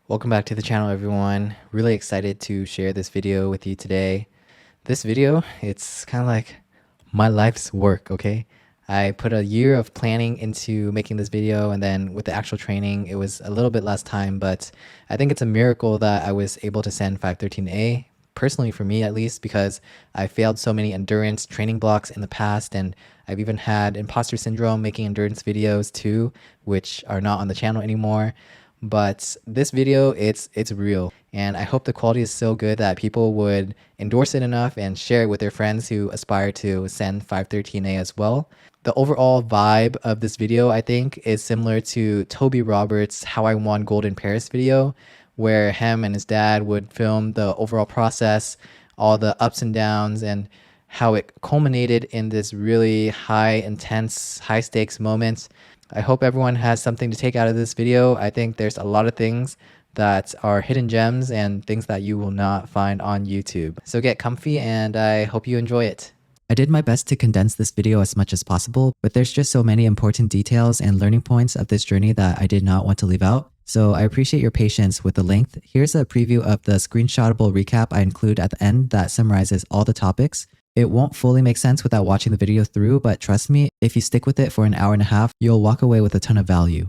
Welcome back to the channel, everyone. Really excited to share this video with you today. This video, it's kind of like my life's work, okay? I put a year of planning into making this video, and then with the actual training, it was a little bit less time, but I think it's a miracle that I was able to send 513A, personally for me at least, because I failed so many endurance training blocks in the past, and I've even had imposter syndrome making endurance videos too, which are not on the channel anymore. But this video, it's real, and I hope the quality is so good that people would endorse it enough and share it with their friends who aspire to send 513A as well. The overall vibe of this video, I think, is similar to Toby Roberts' How I Won Gold in Paris video, where him and his dad would film the overall process, all the ups and downs, and how it culminated in this really high, intense, high stakes moment. I hope everyone has something to take out of this video. I think there's a lot of things that are hidden gems and things that you will not find on YouTube. So get comfy, and I hope you enjoy it. I did my best to condense this video as much as possible, but there's just so many important details and learning points of this journey that I did not want to leave out. So I appreciate your patience with the length. Here's a preview of the screenshotable recap I include at the end that summarizes all the topics. It won't fully make sense without watching the video through, but trust me, if you stick with it for an hour and a half, you'll walk away with a ton of value.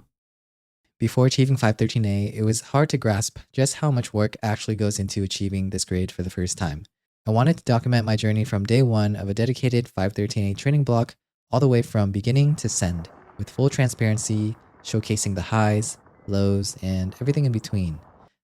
Before achieving 513A, it was hard to grasp just how much work actually goes into achieving this grade for the first time. I wanted to document my journey from day one of a dedicated 513A training block all the way from beginning to send, with full transparency, showcasing the highs, lows, and everything in between.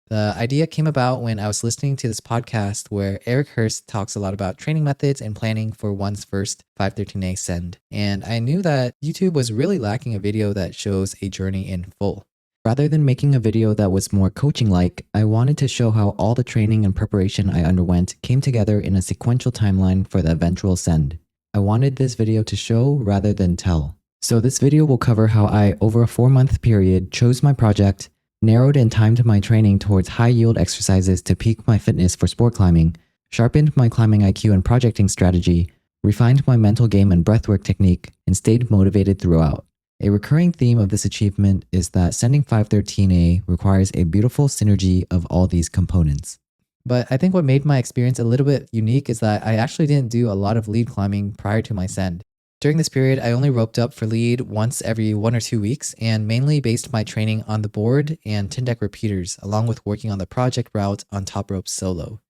The idea came about when I was listening to this podcast where Eric Hurst talks a lot about training methods and planning for one's first 513A send. And I knew that YouTube was really lacking a video that shows a journey in full. Rather than making a video that was more coaching-like, I wanted to show how all the training and preparation I underwent came together in a sequential timeline for the eventual send. I wanted this video to show rather than tell. So this video will cover how I, over a 4-month period, chose my project, narrowed and timed my training towards high-yield exercises to peak my fitness for sport climbing, sharpened my climbing IQ and projecting strategy, refined my mental game and breathwork technique, and stayed motivated throughout. A recurring theme of this achievement is that sending 513A requires a beautiful synergy of all these components. But I think what made my experience a little bit unique is that I actually didn't do a lot of lead climbing prior to my send. During this period, I only roped up for lead once every 1 or 2 weeks and mainly based my training on the board and Tindeq Repeaters, along with working on the project route on Toprope solo.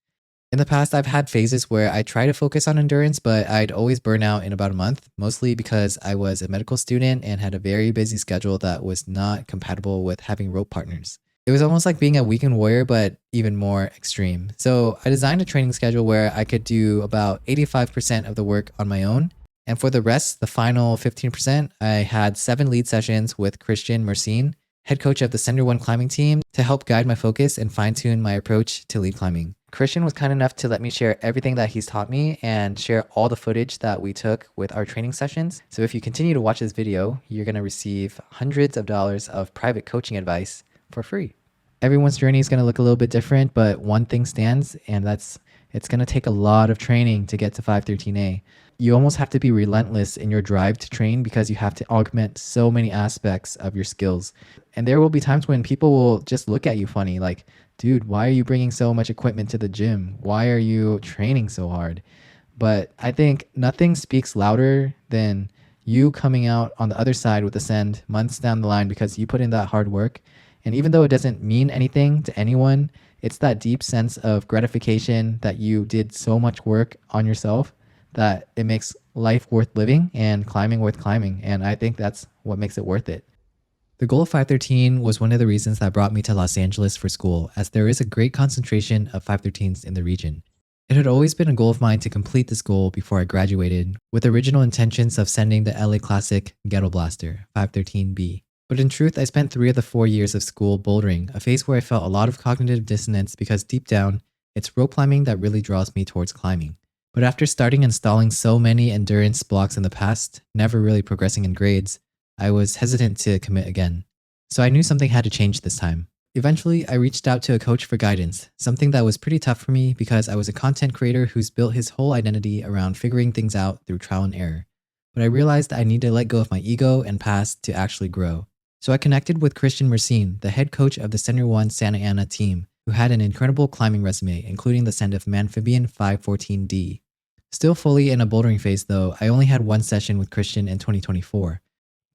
In the past, I've had phases where I try to focus on endurance, but I'd always burn out in about a month, mostly because I was a medical student and had a very busy schedule that was not compatible with having rope partners. It was almost like being a weekend warrior, but even more extreme. So I designed a training schedule where I could do about 85% of the work on my own. And for the rest, the final 15%, I had 7 lead sessions with Christian Mercene, head coach of the Sender 1 climbing team, to help guide my focus and fine-tune my approach to lead climbing. Christian was kind enough to let me share everything that he's taught me and share all the footage that we took with our training sessions. So if you continue to watch this video, you're going to receive hundreds of dollars of private coaching advice for free. Everyone's journey is going to look a little bit different, but one thing stands, and that's it's going to take a lot of training to get to 513A. You almost have to be relentless in your drive to train because you have to augment so many aspects of your skills. And there will be times when people will just look at you funny, like, dude, why are you bringing so much equipment to the gym? Why are you training so hard? But I think nothing speaks louder than you coming out on the other side with a send months down the line because you put in that hard work. And even though it doesn't mean anything to anyone, it's that deep sense of gratification that you did so much work on yourself that it makes life worth living and climbing worth climbing. And I think that's what makes it worth it. The goal of 513 was one of the reasons that brought me to Los Angeles for school, as there is a great concentration of 513s in the region. It had always been a goal of mine to complete this goal before I graduated, with original intentions of sending the LA Classic Ghetto Blaster, 513B. But in truth, I spent 3 of the 4 years of school bouldering, a phase where I felt a lot of cognitive dissonance because deep down, it's rope climbing that really draws me towards climbing. But after starting installing so many endurance blocks in the past, never really progressing in grades, I was hesitant to commit again. So I knew something had to change this time. Eventually, I reached out to a coach for guidance, something that was pretty tough for me because I was a content creator who's built his whole identity around figuring things out through trial and error. But I realized I need to let go of my ego and past to actually grow. So I connected with Christian Mercene, the head coach of the Center 1 Santa Ana team, who had an incredible climbing resume, including the ascent of Amphibian 514D. Still fully in a bouldering phase though, I only had one session with Christian in 2024.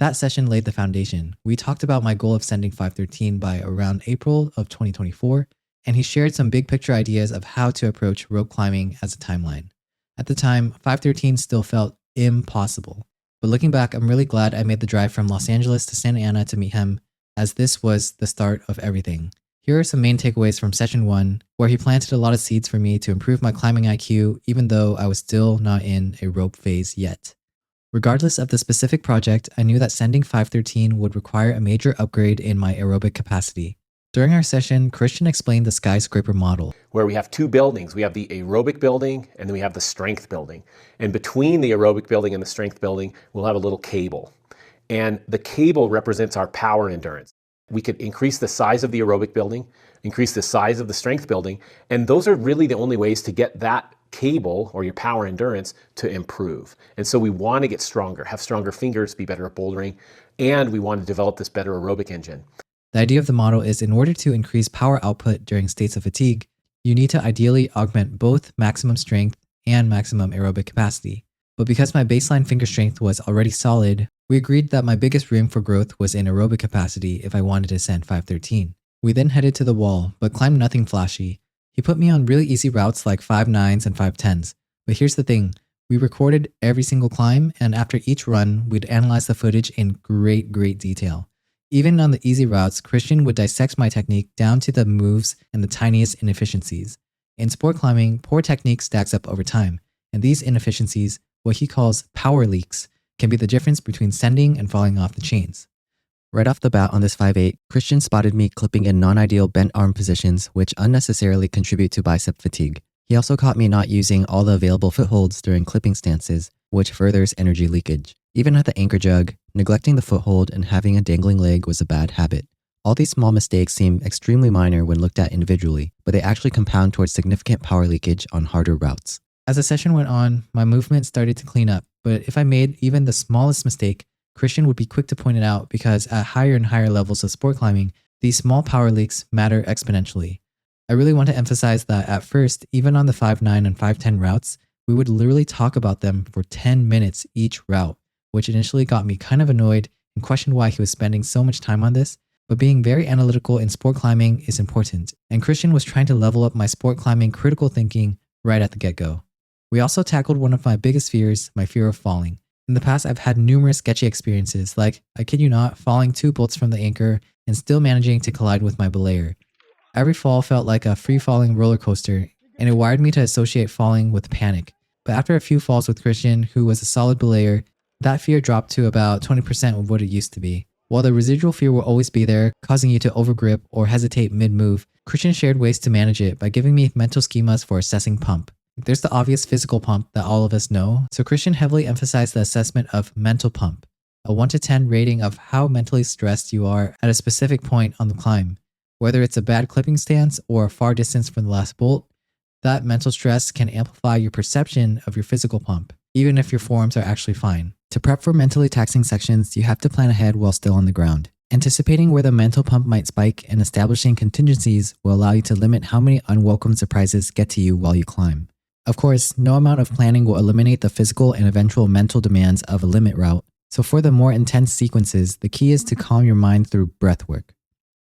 That session laid the foundation. We talked about my goal of sending 513 by around April of 2024, and he shared some big picture ideas of how to approach rope climbing as a timeline. At the time, 513 still felt impossible. But looking back, I'm really glad I made the drive from Los Angeles to Santa Ana to meet him, as this was the start of everything. Here are some main takeaways from session 1, where he planted a lot of seeds for me to improve my climbing IQ, even though I was still not in a rope phase yet. Regardless of the specific project, I knew that sending 513 would require a major upgrade in my aerobic capacity. During our session, Christian explained the skyscraper model, where we have two buildings. We have the aerobic building and then we have the strength building. And between the aerobic building and the strength building, we'll have a little cable. And the cable represents our power endurance. We could increase the size of the aerobic building, increase the size of the strength building, and those are really the only ways to get that cable or your power endurance to improve. And so we want to get stronger, have stronger fingers, be better at bouldering, and we want to develop this better aerobic engine. The idea of the model is in order to increase power output during states of fatigue, you need to ideally augment both maximum strength and maximum aerobic capacity. But because my baseline finger strength was already solid, we agreed that my biggest room for growth was in aerobic capacity if I wanted to send 513. We then headed to the wall, but climbed nothing flashy. He put me on really easy routes like 5.9s and 5.10s. But here's the thing, we recorded every single climb, and after each run, we'd analyze the footage in great detail. Even on the easy routes, Christian would dissect my technique down to the moves and the tiniest inefficiencies. In sport climbing, poor technique stacks up over time, and these inefficiencies, what he calls power leaks, can be the difference between sending and falling off the chains. Right off the bat on this 5.8, Christian spotted me clipping in non-ideal bent arm positions, which unnecessarily contribute to bicep fatigue. He also caught me not using all the available footholds during clipping stances, which furthers energy leakage. Even at the anchor jug, neglecting the foothold and having a dangling leg was a bad habit. All these small mistakes seem extremely minor when looked at individually, but they actually compound towards significant power leakage on harder routes. As the session went on, my movement started to clean up, but if I made even the smallest mistake, Christian would be quick to point it out because at higher and higher levels of sport climbing, these small power leaks matter exponentially. I really want to emphasize that at first, even on the 5.9 and 5.10 routes, we would literally talk about them for 10 minutes each route, which initially got me kind of annoyed and questioned why he was spending so much time on this, but being very analytical in sport climbing is important, and Christian was trying to level up my sport climbing critical thinking right at the get-go. We also tackled one of my biggest fears, my fear of falling. In the past, I've had numerous sketchy experiences, like, I kid you not, falling 2 bolts from the anchor and still managing to collide with my belayer. Every fall felt like a free-falling roller coaster, and it wired me to associate falling with panic. But after a few falls with Christian, who was a solid belayer, that fear dropped to about 20% of what it used to be. While the residual fear will always be there, causing you to overgrip or hesitate mid-move, Christian shared ways to manage it by giving me mental schemas for assessing pump. There's the obvious physical pump that all of us know, so Christian heavily emphasized the assessment of mental pump, a 1 to 10 rating of how mentally stressed you are at a specific point on the climb. Whether it's a bad clipping stance or a far distance from the last bolt, that mental stress can amplify your perception of your physical pump, even if your forms are actually fine. To prep for mentally taxing sections, you have to plan ahead while still on the ground. Anticipating where the mental pump might spike and establishing contingencies will allow you to limit how many unwelcome surprises get to you while you climb. Of course, no amount of planning will eliminate the physical and eventual mental demands of a limit route, so for the more intense sequences, the key is to calm your mind through breath work.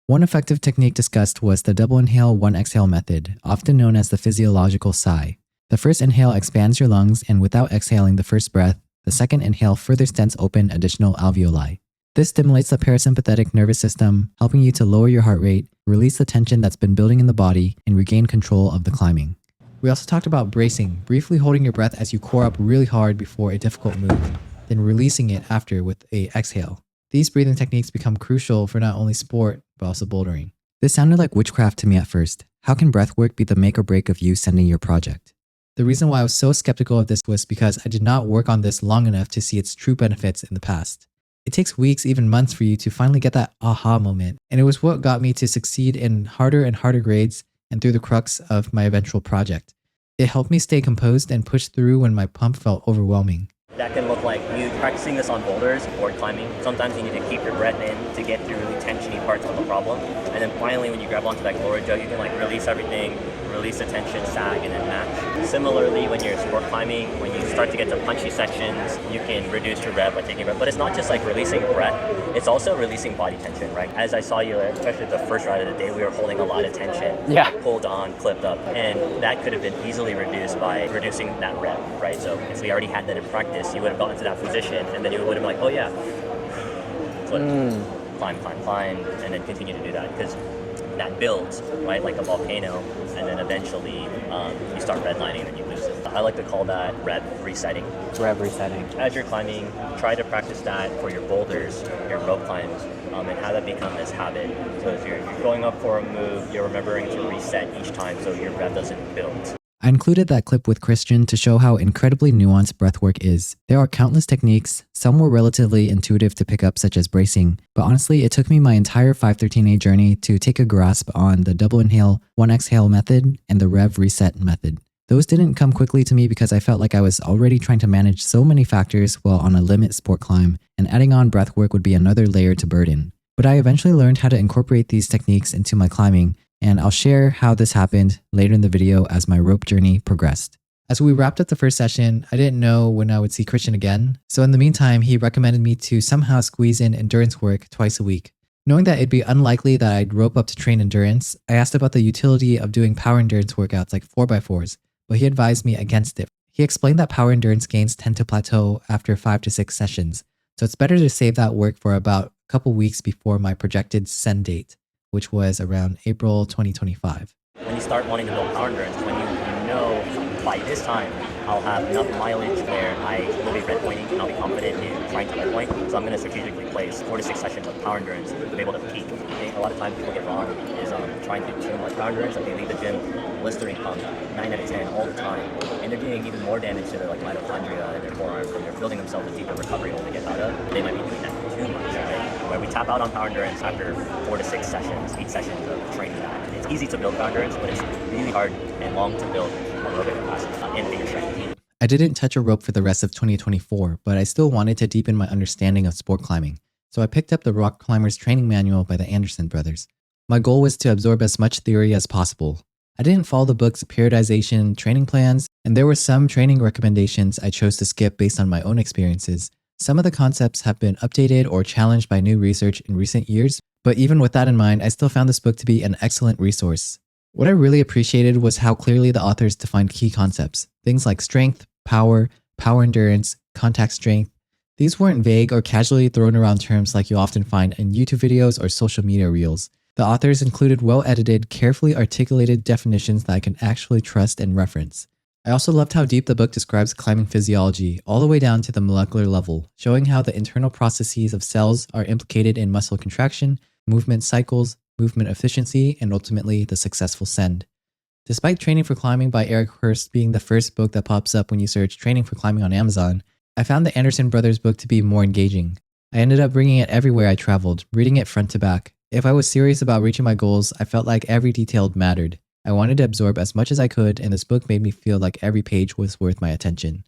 One effective technique discussed was the double inhale, one exhale method, often known as the physiological sigh. The first inhale expands your lungs, and without exhaling the first breath, the second inhale further stents open additional alveoli. This stimulates the parasympathetic nervous system, helping you to lower your heart rate, release the tension that's been building in the body, and regain control of the climbing. We also talked about bracing, briefly holding your breath as you core up really hard before a difficult move, then releasing it after with a exhale. These breathing techniques become crucial for not only sport, but also bouldering. This sounded like witchcraft to me at first. How can breathwork be the make or break of you sending your project? The reason why I was so skeptical of this was because I did not work on this long enough to see its true benefits in the past. It takes weeks, even months for you to finally get that aha moment, and it was what got me to succeed in harder and harder grades and through the crux of my eventual project. It helped me stay composed and push through when my pump felt overwhelming. That can look like You practicing this on boulders or climbing, sometimes you need to keep your breath in to get through really tensiony parts of the problem. And then finally, when you grab onto that glory jug, you can like release everything, release the tension, sag, and then match. Similarly, when you're sport climbing, when you start to get to punchy sections, you can reduce your rev by taking a breath. But it's not just like releasing breath, it's also releasing body tension, right? As I saw you, especially the first ride of the day, we were holding a lot of tension. Yeah. Pulled on, clipped up, and that could have been easily reduced by reducing that rev, right? So if we already had that in practice, you would have gotten to that position, and then you would have been like, oh yeah, flip, climb, and then continue to do that, because that builds, right, like a volcano, and then eventually you start redlining and you lose it. I like to call that rev resetting. Rev resetting. As you're climbing, try to practice that for your boulders, your rope climbs, and how that become this habit. So if you're going up for a move, you're remembering to reset each time so your rev doesn't build. I included that clip with Christian to show how incredibly nuanced breathwork is. There are countless techniques, some were relatively intuitive to pick up, such as bracing, but honestly, it took me my entire 513A journey to take a grasp on the double inhale, one exhale method and the rev reset method. Those didn't come quickly to me because I felt like I was already trying to manage so many factors while on a limit sport climb, and adding on breathwork would be another layer to burden. But I eventually learned how to incorporate these techniques into my climbing, and I'll share how this happened later in the video as my rope journey progressed. As we wrapped up the first session, I didn't know when I would see Christian again, so in the meantime, he recommended me to somehow squeeze in endurance work twice a week. Knowing that it'd be unlikely that I'd rope up to train endurance, I asked about the utility of doing power endurance workouts like 4x4s, but he advised me against it. He explained that power endurance gains tend to plateau after 5 to 6 sessions, so it's better to save that work for about a couple weeks before my projected send date, which was around April 2025. When you start wanting to build power endurance, when you know by this time I'll have enough mileage where I will be red pointing and I'll be confident in trying to red point. So I'm going to strategically place 4 to 6 sessions of power endurance to be able to peak. I think a lot of times people get wrong is trying to do too much power endurance. Like they leave the gym blistering pump 9 out of 10 all the time, and they're doing even more damage to their like mitochondria and their forearms, and they're building themselves a deeper recovery hole to get out of. They might be doing that too much, right? Where we tap out on power endurance after 4 to 6 sessions, 8 sessions of training that. It's easy to build power endurance, but it's really hard and long to build aerobic capacity and finger strength. I didn't touch a rope for the rest of 2024, but I still wanted to deepen my understanding of sport climbing, so I picked up the Rock Climber's Training Manual by the Anderson brothers. My goal was to absorb as much theory as possible. I didn't follow the book's periodization training plans, and there were some training recommendations I chose to skip based on my own experiences. Some of the concepts have been updated or challenged by new research in recent years, but even with that in mind, I still found this book to be an excellent resource. What I really appreciated was how clearly the authors defined key concepts, things like strength, power endurance, contact strength. These weren't vague or casually thrown around terms like you often find in YouTube videos or social media reels. The authors included well-edited, carefully articulated definitions that I can actually trust and reference. I also loved how deep the book describes climbing physiology, all the way down to the molecular level, showing how the internal processes of cells are implicated in muscle contraction, movement cycles, movement efficiency, and ultimately the successful send. Despite Training for Climbing by Eric Hurst being the first book that pops up when you search Training for Climbing on Amazon, I found the Anderson brothers book to be more engaging. I ended up bringing it everywhere I traveled, reading it front to back. If I was serious about reaching my goals, I felt like every detail mattered. I wanted to absorb as much as I could, and this book made me feel like every page was worth my attention.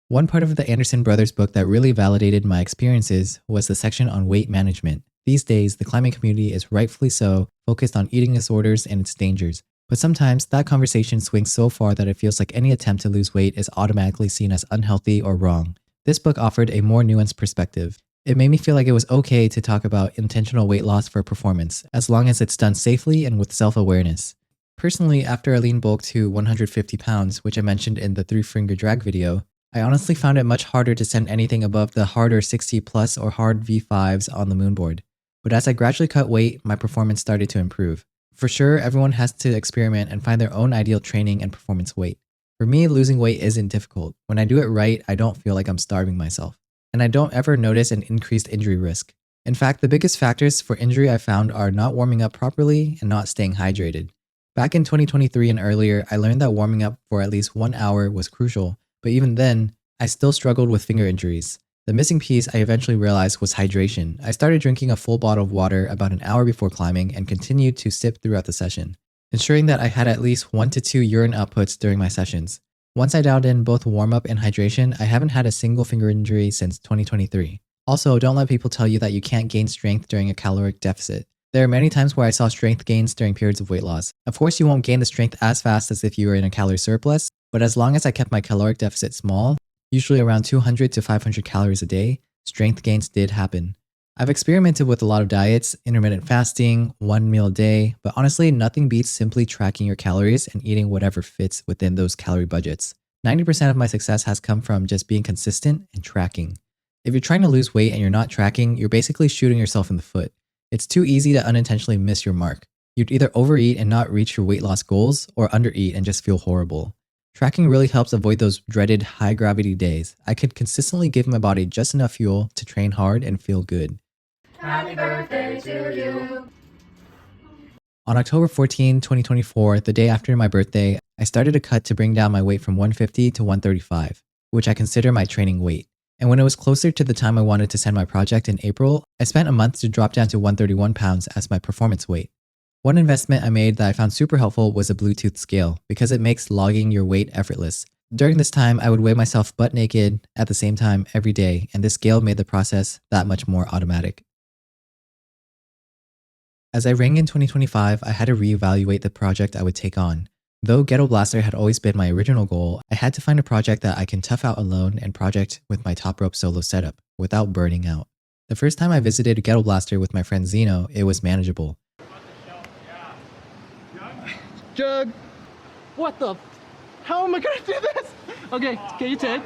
One part of the Anderson brothers book that really validated my experiences was the section on weight management. These days, the climbing community is rightfully so focused on eating disorders and its dangers, but sometimes that conversation swings so far that it feels like any attempt to lose weight is automatically seen as unhealthy or wrong. This book offered a more nuanced perspective. It made me feel like it was okay to talk about intentional weight loss for performance, as long as it's done safely and with self-awareness. Personally, after I lean bulked to 150 pounds, which I mentioned in the 3-finger drag video, I honestly found it much harder to send anything above the harder 60 plus or hard V5s on the moonboard. But as I gradually cut weight, my performance started to improve. For sure, everyone has to experiment and find their own ideal training and performance weight. For me, losing weight isn't difficult. When I do it right, I don't feel like I'm starving myself. And I don't ever notice an increased injury risk. In fact, the biggest factors for injury I found are not warming up properly and not staying hydrated. Back in 2023 and earlier, I learned that warming up for at least 1 hour was crucial, but even then, I still struggled with finger injuries. The missing piece I eventually realized was hydration. I started drinking a full bottle of water about an hour before climbing and continued to sip throughout the session, ensuring that I had at least 1 to 2 urine outputs during my sessions. Once I dialed in both warm-up and hydration, I haven't had a single finger injury since 2023. Also, don't let people tell you that you can't gain strength during a caloric deficit. There are many times where I saw strength gains during periods of weight loss. Of course, you won't gain the strength as fast as if you were in a calorie surplus, but as long as I kept my caloric deficit small, usually around 200 to 500 calories a day, strength gains did happen. I've experimented with a lot of diets, intermittent fasting, one meal a day, but honestly, nothing beats simply tracking your calories and eating whatever fits within those calorie budgets. 90% of my success has come from just being consistent and tracking. If you're trying to lose weight and you're not tracking, you're basically shooting yourself in the foot. It's too easy to unintentionally miss your mark. You'd either overeat and not reach your weight loss goals, or undereat and just feel horrible. Tracking really helps avoid those dreaded high gravity days. I could consistently give my body just enough fuel to train hard and feel good. Happy birthday to you. On October 14, 2024, the day after my birthday, I started a cut to bring down my weight from 150 to 135, which I consider my training weight. And when it was closer to the time I wanted to send my project in April, I spent a month to drop down to 131 pounds as my performance weight. One investment I made that I found super helpful was a Bluetooth scale because it makes logging your weight effortless. During this time, I would weigh myself butt naked at the same time every day, and this scale made the process that much more automatic. As I rang in 2025, I had to reevaluate the project I would take on. Though Ghetto Blaster had always been my original goal, I had to find a project that I can tough out alone and project with my Toprope solo setup without burning out. The first time I visited Ghetto Blaster with my friend Zeno, it was manageable. Jug, what the? How am I gonna do this? Okay, can you take?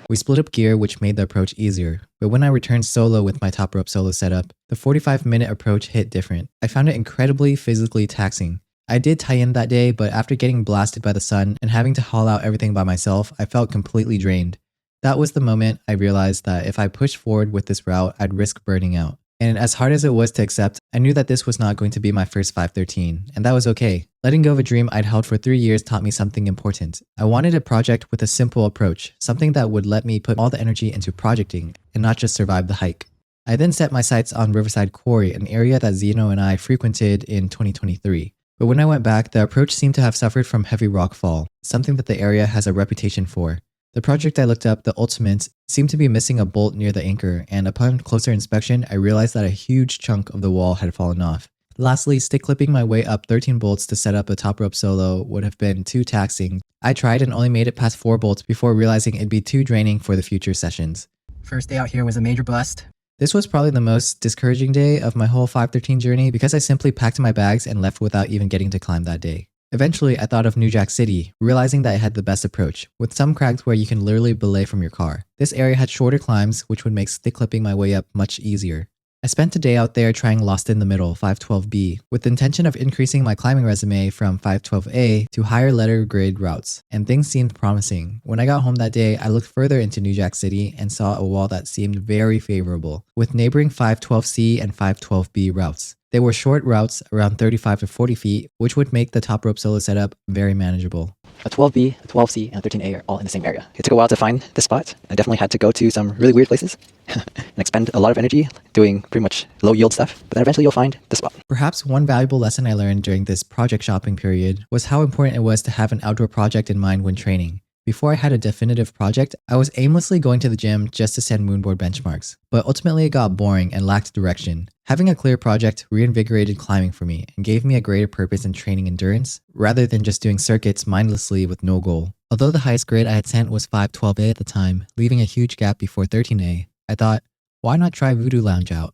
We split up gear, which made the approach easier, but when I returned solo with my Toprope solo setup, the 45-minute approach hit different. I found it incredibly physically taxing. I did tie in that day, but after getting blasted by the sun and having to haul out everything by myself, I felt completely drained. That was the moment I realized that if I pushed forward with this route, I'd risk burning out. And as hard as it was to accept, I knew that this was not going to be my first 513, and that was okay. Letting go of a dream I'd held for 3 years taught me something important. I wanted a project with a simple approach, something that would let me put all the energy into projecting and not just survive the hike. I then set my sights on Riverside Quarry, an area that Zeno and I frequented in 2023. But when I went back, the approach seemed to have suffered from heavy rockfall, something that the area has a reputation for. The project I looked up, the Ultimate, seemed to be missing a bolt near the anchor, and upon closer inspection, I realized that a huge chunk of the wall had fallen off. Lastly, stick clipping my way up 13 bolts to set up a Toprope solo would have been too taxing. I tried and only made it past 4 bolts before realizing it'd be too draining for the future sessions. First day out here was a major bust. This was probably the most discouraging day of my whole 513 journey because I simply packed my bags and left without even getting to climb that day. Eventually, I thought of New Jack City, realizing that it had the best approach, with some crags where you can literally belay from your car. This area had shorter climbs, which would make stick clipping my way up much easier. I spent a day out there trying Lost in the Middle 512B with the intention of increasing my climbing resume from 512A to higher letter grade routes, and things seemed promising. When I got home that day, I looked further into New Jack City and saw a wall that seemed very favorable, with neighboring 512C and 512B routes. They were short routes around 35 to 40 feet, which would make the Toprope solo setup very manageable. A 12B, a 12C, and a 13A are all in the same area. It took a while to find this spot. I definitely had to go to some really weird places and expend a lot of energy doing pretty much low yield stuff, but then eventually you'll find the spot. Perhaps one valuable lesson I learned during this project shopping period was how important it was to have an outdoor project in mind when training. Before I had a definitive project, I was aimlessly going to the gym just to set moonboard benchmarks, but ultimately it got boring and lacked direction. Having a clear project reinvigorated climbing for me and gave me a greater purpose in training endurance, rather than just doing circuits mindlessly with no goal. Although the highest grade I had sent was 512A at the time, leaving a huge gap before 13A, I thought, why not try Voodoo Lounge out?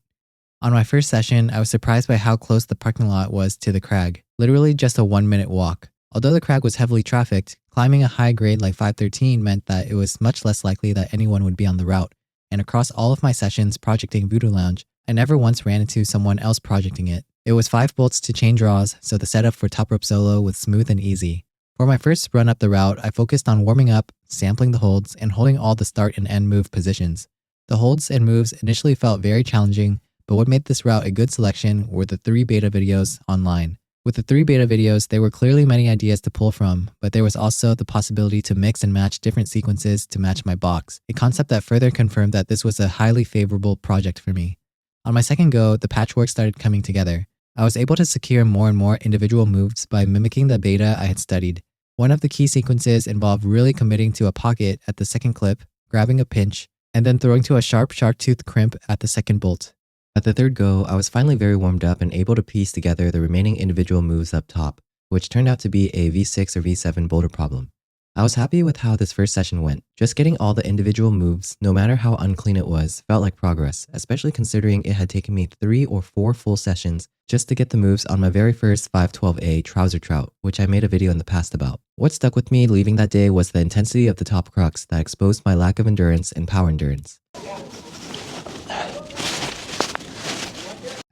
On my first session, I was surprised by how close the parking lot was to the crag, literally just a 1-minute walk. Although the crag was heavily trafficked, climbing a high grade like 513 meant that it was much less likely that anyone would be on the route, and across all of my sessions projecting Voodoo Lounge, I never once ran into someone else projecting it. It was 5 bolts to chain draws, so the setup for Toprope solo was smooth and easy. For my first run up the route, I focused on warming up, sampling the holds, and holding all the start and end move positions. The holds and moves initially felt very challenging, but what made this route a good selection were the 3 beta videos online. With the 3 beta videos, there were clearly many ideas to pull from, but there was also the possibility to mix and match different sequences to match my box, a concept that further confirmed that this was a highly favorable project for me. On my second go, the patchwork started coming together. I was able to secure more and more individual moves by mimicking the beta I had studied. One of the key sequences involved really committing to a pocket at the second clip, grabbing a pinch, and then throwing to a sharp shark tooth crimp at the second bolt. At the third go, I was finally very warmed up and able to piece together the remaining individual moves up top, which turned out to be a V6 or V7 boulder problem. I was happy with how this first session went. Just getting all the individual moves, no matter how unclean it was, felt like progress, especially considering it had taken me 3 or 4 full sessions just to get the moves on my very first 512A trouser trout, which I made a video in the past about. What stuck with me leaving that day was the intensity of the top crux that exposed my lack of endurance and power endurance.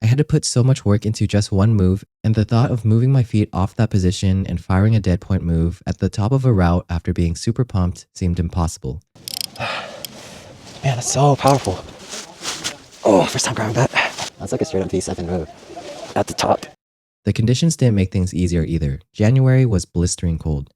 I had to put so much work into just one move, and the thought of moving my feet off that position and firing a dead point move at the top of a route after being super pumped seemed impossible. Man, that's so powerful. Oh, first time grabbing that. That's like a straight up V7 move at the top. The conditions didn't make things easier either. January was blistering cold.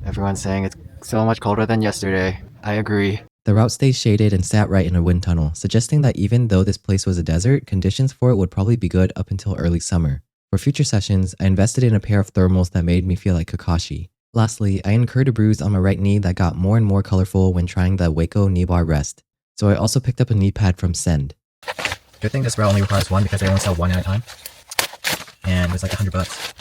Everyone's saying it's so much colder than yesterday. I agree. The route stayed shaded and sat right in a wind tunnel, suggesting that even though this place was a desert, conditions for it would probably be good up until early summer. For future sessions, I invested in a pair of thermals that made me feel like Kakashi. Lastly, I incurred a bruise on my right knee that got more and more colorful when trying the Waco knee bar rest, so I also picked up a knee pad from Send. Good thing this route only requires one because they only sell one at a time. And it was like $100.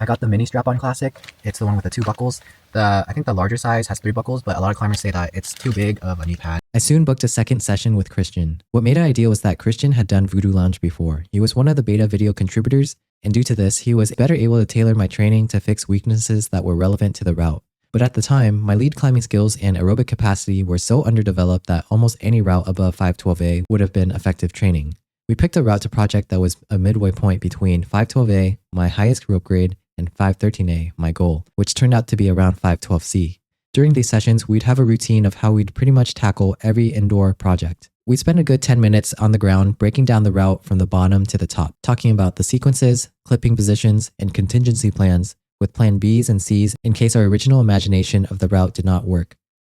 I got the mini strap-on classic. It's the one with the 2 buckles. I think the larger size has 3 buckles, but a lot of climbers say that it's too big of a knee pad. I soon booked a second session with Christian. What made it ideal was that Christian had done Voodoo Lounge before. He was one of the beta video contributors, and due to this, he was better able to tailor my training to fix weaknesses that were relevant to the route. But at the time, my lead climbing skills and aerobic capacity were so underdeveloped that almost any route above 512A would have been effective training. We picked a route to project that was a midway point between 512A, my highest rope grade, and 513A, my goal, which turned out to be around 512C. During these sessions, we'd have a routine of how we'd pretty much tackle every indoor project. We'd spend a good 10 minutes on the ground breaking down the route from the bottom to the top, talking about the sequences, clipping positions, and contingency plans, with plan Bs and Cs in case our original imagination of the route did not work.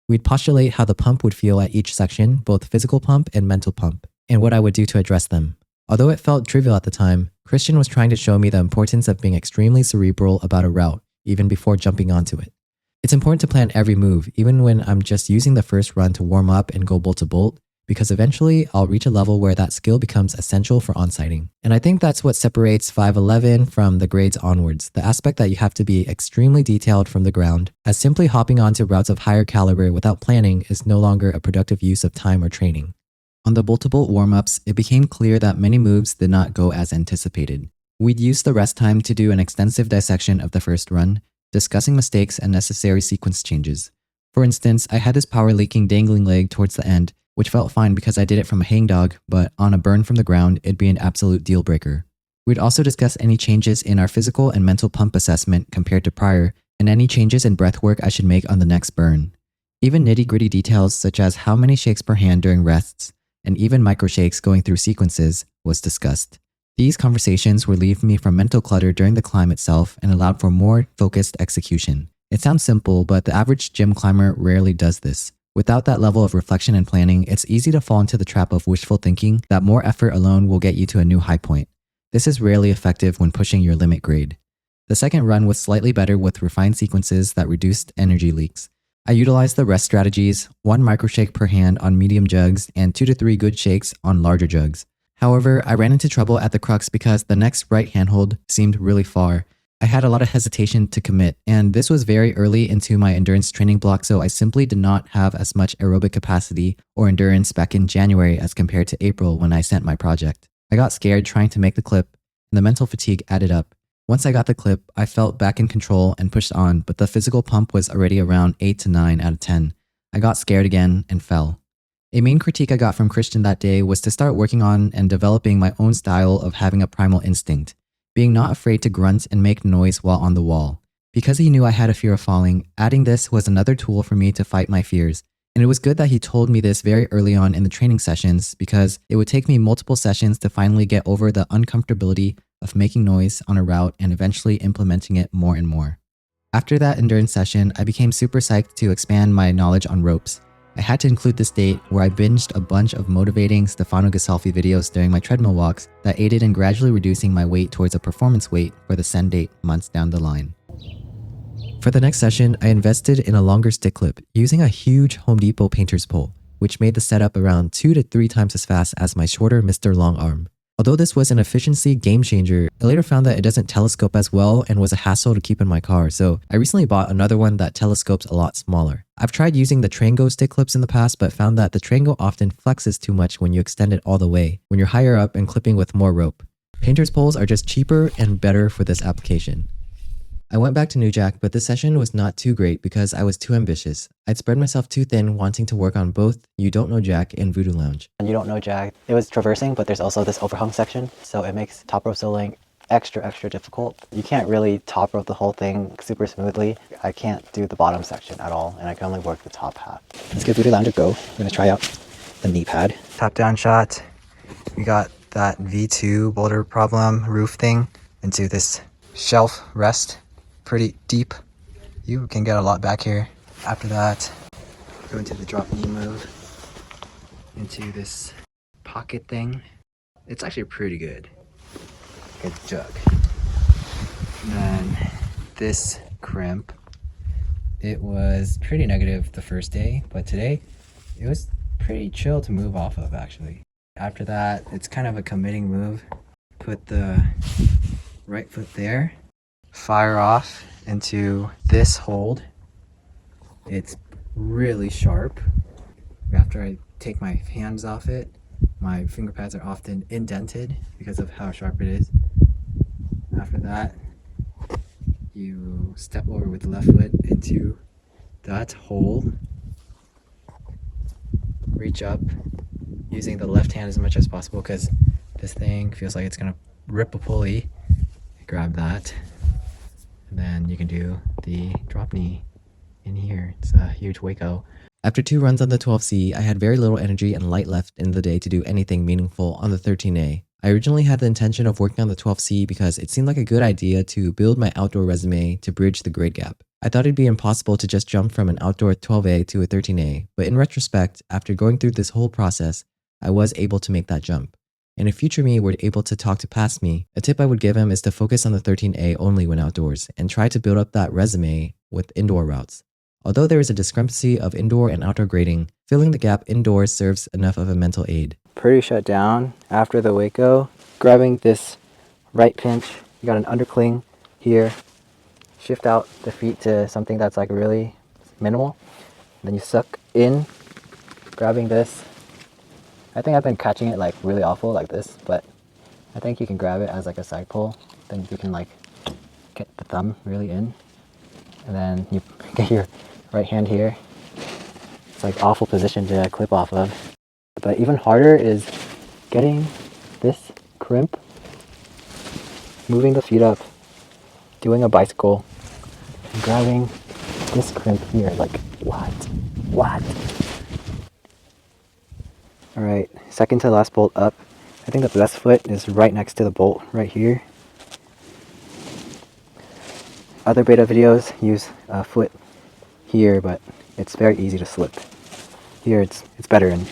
We'd postulate how the pump would feel at each section, both physical pump and mental pump, and what I would do to address them. Although it felt trivial at the time, Christian was trying to show me the importance of being extremely cerebral about a route, even before jumping onto it. It's important to plan every move, even when I'm just using the first run to warm up and go bolt to bolt, because eventually I'll reach a level where that skill becomes essential for on-sighting. And I think that's what separates 511 from the grades onwards, the aspect that you have to be extremely detailed from the ground, as simply hopping onto routes of higher caliber without planning is no longer a productive use of time or training. On the bolt-to-bolt warm-ups, it became clear that many moves did not go as anticipated. We'd use the rest time to do an extensive dissection of the first run, discussing mistakes and necessary sequence changes. For instance, I had this power-leaking dangling leg towards the end, which felt fine because I did it from a hangdog, but on a burn from the ground, it'd be an absolute deal-breaker. We'd also discuss any changes in our physical and mental pump assessment compared to prior, and any changes in breathwork I should make on the next burn. Even nitty-gritty details such as how many shakes per hand during rests, and even micro shakes going through sequences, was discussed. These conversations relieved me from mental clutter during the climb itself and allowed for more focused execution. It sounds simple, but the average gym climber rarely does this. Without that level of reflection and planning, it's easy to fall into the trap of wishful thinking that more effort alone will get you to a new high point. This is rarely effective when pushing your limit grade. The second run was slightly better with refined sequences that reduced energy leaks. I utilized the rest strategies, 1 microshake per hand on medium jugs and 2 to 3 good shakes on larger jugs. However, I ran into trouble at the crux because the next right handhold seemed really far. I had a lot of hesitation to commit, and this was very early into my endurance training block, so I simply did not have as much aerobic capacity or endurance back in January as compared to April when I sent my project. I got scared trying to make the clip, and the mental fatigue added up. Once I got the clip, I felt back in control and pushed on, but the physical pump was already around 8 to 9 out of 10. I got scared again and fell. A main critique I got from Christian that day was to start working on and developing my own style of having a primal instinct, being not afraid to grunt and make noise while on the wall. Because he knew I had a fear of falling, adding this was another tool for me to fight my fears. And it was good that he told me this very early on in the training sessions because it would take me multiple sessions to finally get over the uncomfortability of making noise on a route and eventually implementing it more and more. After that endurance session, I became super psyched to expand my knowledge on ropes. I had to include this date where I binged a bunch of motivating Stefano Ghisolfi videos during my treadmill walks that aided in gradually reducing my weight towards a performance weight for the send date months down the line. For the next session, I invested in a longer stick clip using a huge Home Depot painter's pole, which made the setup around 2 to 3 times as fast as my shorter Mr. Long Arm. Although this was an efficiency game changer, I later found that it doesn't telescope as well and was a hassle to keep in my car, so I recently bought another one that telescopes a lot smaller. I've tried using the Trango stick clips in the past, but found that the Trango often flexes too much when you extend it all the way, when you're higher up and clipping with more rope. Painter's poles are just cheaper and better for this application. I went back to New Jack, but this session was not too great because I was too ambitious. I'd spread myself too thin wanting to work on both You Don't Know Jack and Voodoo Lounge. And You Don't Know Jack, it was traversing, but there's also this overhung section, so it makes top rope soloing extra difficult. You can't really top rope the whole thing super smoothly. I can't do the bottom section at all, and I can only work the top half. Let's give Voodoo Lounge a go. We're gonna try out the knee pad. Top down shot. We got that V2 boulder problem roof thing into this shelf rest. Pretty deep. You can get a lot back here. After that, go into the drop knee move, into this pocket thing. It's actually pretty good. Good jug. And then this crimp. It was pretty negative the first day, but today it was pretty chill to move off of actually. After that, it's kind of a committing move. Put the right foot there. Fire off into this hold. It's really sharp. After I take my hands off it, my finger pads are often indented because of how sharp it is. After that, you step over with the left foot into that hole. Reach up using the left hand as much as possible because this thing feels like it's gonna rip a pulley. Grab that. And then you can do the drop knee in here. It's a huge Waco. After 2 runs on the 12C, I had very little energy and light left in the day to do anything meaningful on the 13A. I originally had the intention of working on the 12C because it seemed like a good idea to build my outdoor resume to bridge the grade gap. I thought it'd be impossible to just jump from an outdoor 12A to a 13A, but in retrospect, after going through this whole process, I was able to make that jump. And if future me were able to talk to past me, a tip I would give him is to focus on the 13A only when outdoors and try to build up that resume with indoor routes. Although there is a discrepancy of indoor and outdoor grading, filling the gap indoors serves enough of a mental aid. Pretty shut down after the Waco. Grabbing this right pinch, you got an undercling here. Shift out the feet to something that's like really minimal. Then you suck in, grabbing this. I think I've been catching it like really awful like this, but I think you can grab it as like a side pull. Then you can like get the thumb really in, and then you get your right hand here. It's like awful position to clip off of. But even harder is getting this crimp, moving the feet up, doing a bicycle, and grabbing this crimp here. Like what? All right, second to last bolt up. I think the best foot is right next to the bolt right here. Other beta videos use a foot here, but it's very easy to slip. Here it's better, and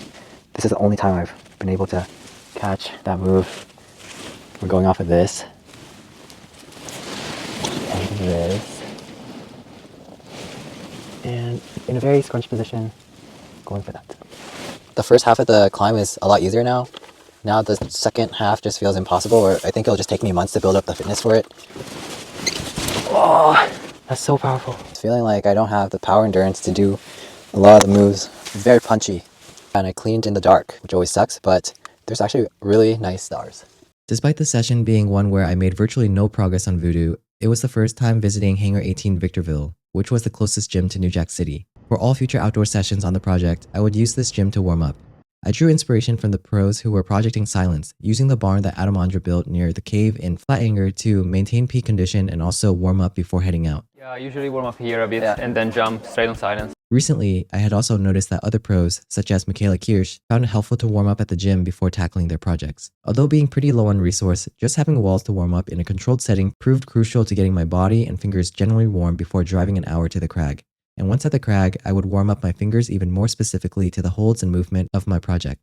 this is the only time I've been able to catch that move. We're going off of this. And this. And in a very scrunched position, going for that. The first half of the climb is a lot easier now. Now the second half just feels impossible, or I think it'll just take me months to build up the fitness for it. Oh, that's so powerful. It's feeling like I don't have the power endurance to do a lot of the moves. It's very punchy. And I cleaned in the dark, which always sucks, but there's actually really nice stars. Despite the session being one where I made virtually no progress on Voodoo, it was the first time visiting Hangar 18 Victorville, which was the closest gym to New Jack City. For all future outdoor sessions on the project, I would use this gym to warm up. I drew inspiration from the pros who were projecting Silence, using the barn that Adamandra built near the cave in Flatanger to maintain peak condition and also warm up before heading out. Yeah, I usually warm up here a bit and then jump straight on Silence. Recently, I had also noticed that other pros, such as Michaela Kirsch, found it helpful to warm up at the gym before tackling their projects. Although being pretty low on resource, just having walls to warm up in a controlled setting proved crucial to getting my body and fingers generally warm before driving an hour to the crag. And once at the crag, I would warm up my fingers even more specifically to the holds and movement of my project.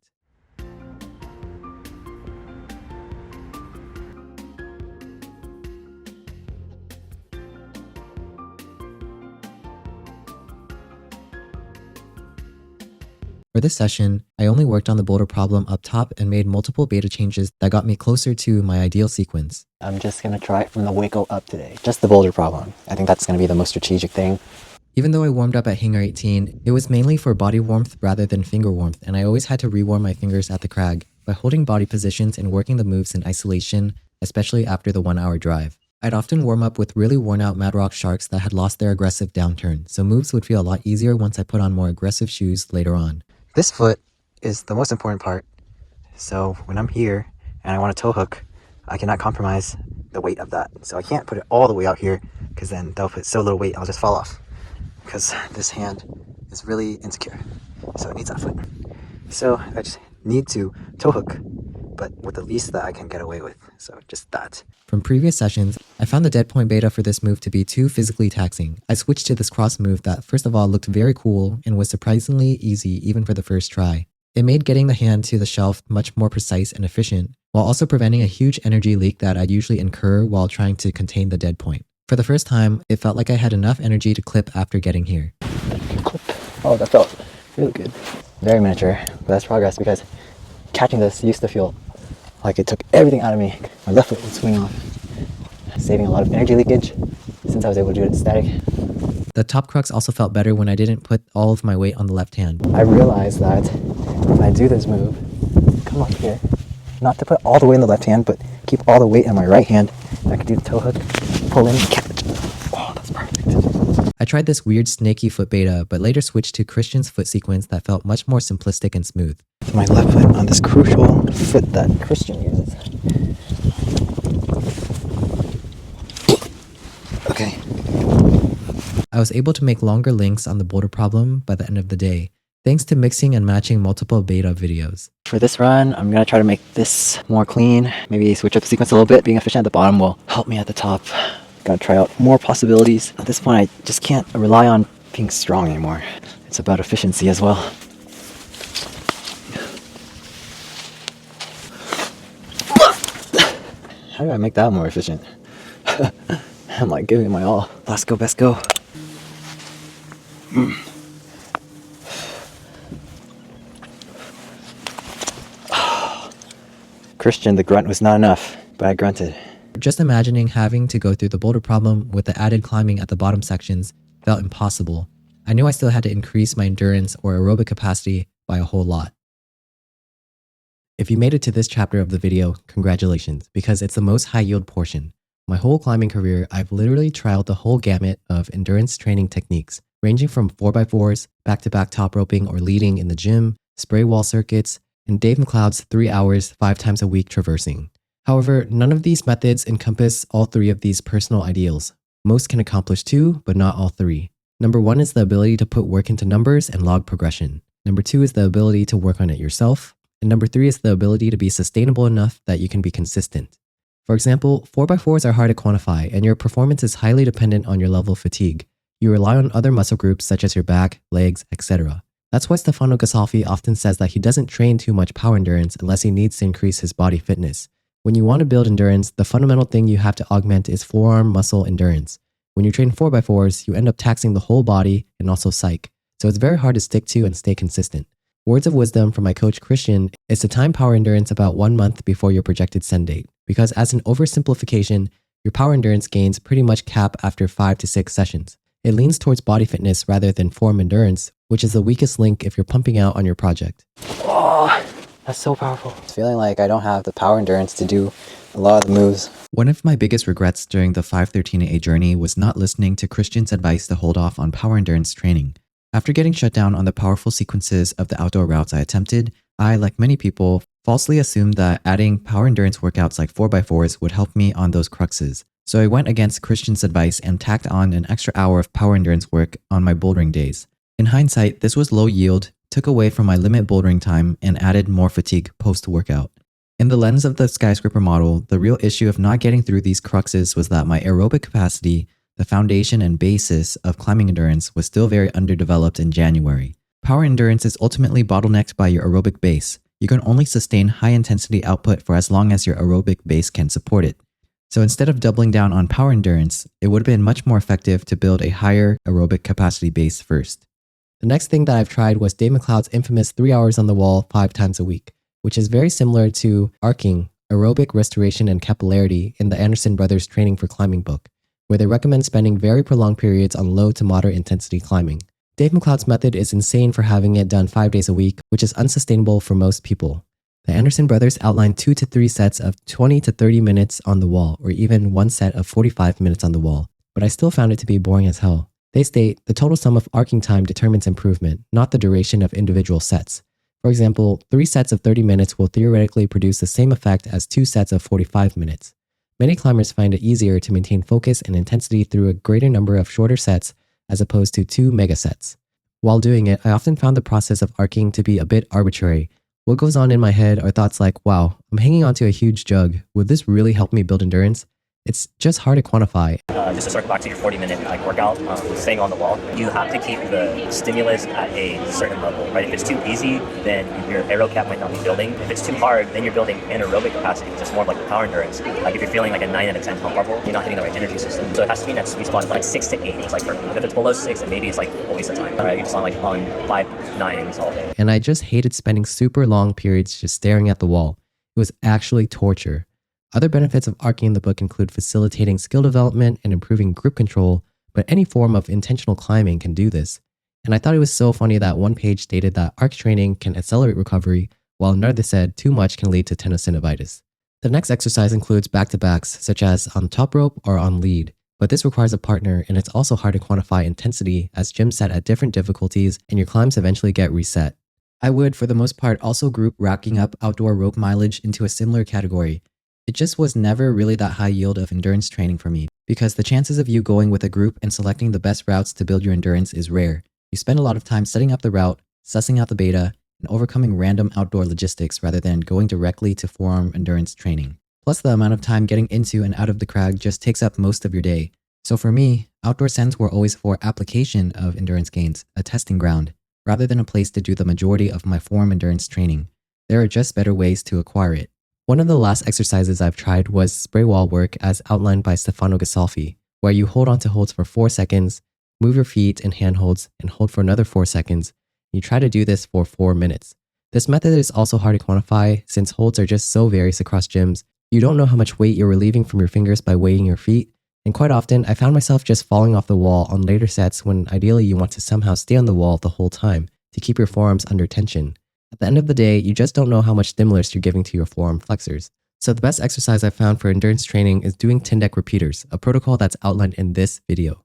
For this session, I only worked on the boulder problem up top and made multiple beta changes that got me closer to my ideal sequence. I'm just going to try it from the wiggle up today. Just the boulder problem. I think that's going to be the most strategic thing. Even though I warmed up at hanger 18, it was mainly for body warmth rather than finger warmth, and I always had to rewarm my fingers at the crag by holding body positions and working the moves in isolation, especially after the 1-hour drive. I'd often warm up with really worn out Mad Rock sharks that had lost their aggressive downturn, so moves would feel a lot easier once I put on more aggressive shoes later on. This foot is the most important part. So when I'm here and I want to toe hook, I cannot compromise the weight of that. So I can't put it all the way out here because then they'll put so little weight I'll just fall off. Because this hand is really insecure. So it needs that foot. So I just need to toe hook, but with the least that I can get away with. So just that. From previous sessions, I found the dead point beta for this move to be too physically taxing. I switched to this cross move that first of all looked very cool and was surprisingly easy even for the first try. It made getting the hand to the shelf much more precise and efficient, while also preventing a huge energy leak that I'd usually incur while trying to contain the dead point. For the first time, it felt like I had enough energy to clip after getting here. Oh, that felt really good. Very miniature, but that's progress because catching this used to feel like it took everything out of me. My left foot would swing off, saving a lot of energy leakage since I was able to do it static. The top crux also felt better when I didn't put all of my weight on the left hand. I realized that if I do this move, come up here, not to put all the weight in the left hand, but keep all the weight in my right hand, I can do the toe hook, pull in, catch. Oh, that's perfect. I tried this weird snaky foot beta, but later switched to Christian's foot sequence that felt much more simplistic and smooth. My left foot on this crucial foot that Christian uses. Okay. I was able to make longer links on the boulder problem by the end of the day, thanks to mixing and matching multiple beta videos. For this run, I'm going to try to make this more clean, maybe switch up the sequence a little bit. Being efficient at the bottom will help me at the top. Got to try out more possibilities. At this point, I just can't rely on being strong anymore. It's about efficiency as well. How do I make that more efficient? I'm like giving it my all. Let's go, best go. Christian, the grunt was not enough, but I grunted. Just imagining having to go through the boulder problem with the added climbing at the bottom sections felt impossible. I knew I still had to increase my endurance or aerobic capacity by a whole lot. If you made it to this chapter of the video, congratulations, because it's the most high yield portion. My whole climbing career, I've literally trialed the whole gamut of endurance training techniques, ranging from 4x4s, back-to-back top roping or leading in the gym, spray wall circuits, and Dave McLeod's 3 hours, 5 times a week traversing. However, none of these methods encompass all 3 of these personal ideals. Most can accomplish 2, but not all 3. Number 1 is the ability to put work into numbers and log progression. Number 2 is the ability to work on it yourself. And number 3 is the ability to be sustainable enough that you can be consistent. For example, 4x4s are hard to quantify, and your performance is highly dependent on your level of fatigue. You rely on other muscle groups such as your back, legs, etc. That's why Stefano Gassalfi often says that he doesn't train too much power endurance unless he needs to increase his body fitness. When you want to build endurance, the fundamental thing you have to augment is forearm muscle endurance. When you train 4x4s, you end up taxing the whole body and also psych, so it's very hard to stick to and stay consistent. Words of wisdom from my coach Christian is to time power endurance about 1 month before your projected send date, because as an oversimplification, your power endurance gains pretty much cap after 5 to 6 sessions. It leans towards body fitness rather than form endurance, which is the weakest link if you're pumping out on your project. Oh, that's so powerful. It's feeling like I don't have the power endurance to do a lot of the moves. One of my biggest regrets during the 513A journey was not listening to Christian's advice to hold off on power endurance training. After getting shut down on the powerful sequences of the outdoor routes I attempted, I, like many people, falsely assumed that adding power endurance workouts like 4x4s would help me on those cruxes. So I went against Christian's advice and tacked on an extra hour of power endurance work on my bouldering days. In hindsight, this was low yield, took away from my limit bouldering time, and added more fatigue post-workout. In the lens of the skyscraper model, the real issue of not getting through these cruxes was that my aerobic capacity, the foundation and basis of climbing endurance, was still very underdeveloped in January. Power endurance is ultimately bottlenecked by your aerobic base. You can only sustain high-intensity output for as long as your aerobic base can support it. So instead of doubling down on power endurance, it would have been much more effective to build a higher aerobic capacity base first. The next thing that I've tried was Dave McLeod's infamous 3 hours on the wall 5 times a week, which is very similar to arcing, aerobic restoration and capillarity in the Anderson Brothers Training for Climbing book, where they recommend spending very prolonged periods on low to moderate intensity climbing. Dave McLeod's method is insane for having it done 5 days a week, which is unsustainable for most people. The Anderson brothers outlined 2 to 3 sets of 20 to 30 minutes on the wall, or even one set of 45 minutes on the wall, but I still found it to be boring as hell. They state, the total sum of arcing time determines improvement, not the duration of individual sets. For example, 3 sets of 30 minutes will theoretically produce the same effect as 2 sets of 45 minutes. Many climbers find it easier to maintain focus and intensity through a greater number of shorter sets as opposed to 2 mega sets. While doing it, I often found the process of arcing to be a bit arbitrary. What goes on in my head are thoughts like, wow, I'm hanging onto a huge jug. Would this really help me build endurance? It's just hard to quantify. Just to circle back to your 40-minute workout, staying on the wall, you have to keep the stimulus at a certain level, right? If it's too easy, then your aero cap might not be building. If it's too hard, then you're building anaerobic capacity, which is more like the power endurance. Like if you're feeling like a 9 out of 10 pump level, you're not hitting the right energy system. So it has to be in that sweet spot of like 6 to 8. It's like perfect. If it's below 6, then maybe it's like a waste of time. Right? You're just on 5, 9s all day. And I just hated spending super long periods just staring at the wall. It was actually torture. Other benefits of arcing in the book include facilitating skill development and improving grip control, but any form of intentional climbing can do this. And I thought it was so funny that one page stated that arc training can accelerate recovery, while another said too much can lead to tenosynovitis. The next exercise includes back-to-backs, such as on Toprope or on lead, but this requires a partner, and it's also hard to quantify intensity as gyms set at different difficulties and your climbs eventually get reset. I would, for the most part, also group racking up outdoor rope mileage into a similar category. It just was never really that high yield of endurance training for me, because the chances of you going with a group and selecting the best routes to build your endurance is rare. You spend a lot of time setting up the route, sussing out the beta, and overcoming random outdoor logistics rather than going directly to forearm endurance training. Plus, the amount of time getting into and out of the crag just takes up most of your day. So for me, outdoor sends were always for application of endurance gains, a testing ground, rather than a place to do the majority of my forearm endurance training. There are just better ways to acquire it. One of the last exercises I've tried was spray wall work as outlined by Stefano Ghisolfi, where you hold onto holds for 4 seconds, move your feet in hand holds, and hold for another 4 seconds. You try to do this for 4 minutes. This method is also hard to quantify since holds are just so various across gyms. You don't know how much weight you're relieving from your fingers by weighting your feet, and quite often I found myself just falling off the wall on later sets when ideally you want to somehow stay on the wall the whole time to keep your forearms under tension. At the end of the day, you just don't know how much stimulus you're giving to your forearm flexors. So the best exercise I found for endurance training is doing Tindeq Repeaters, a protocol that's outlined in this video.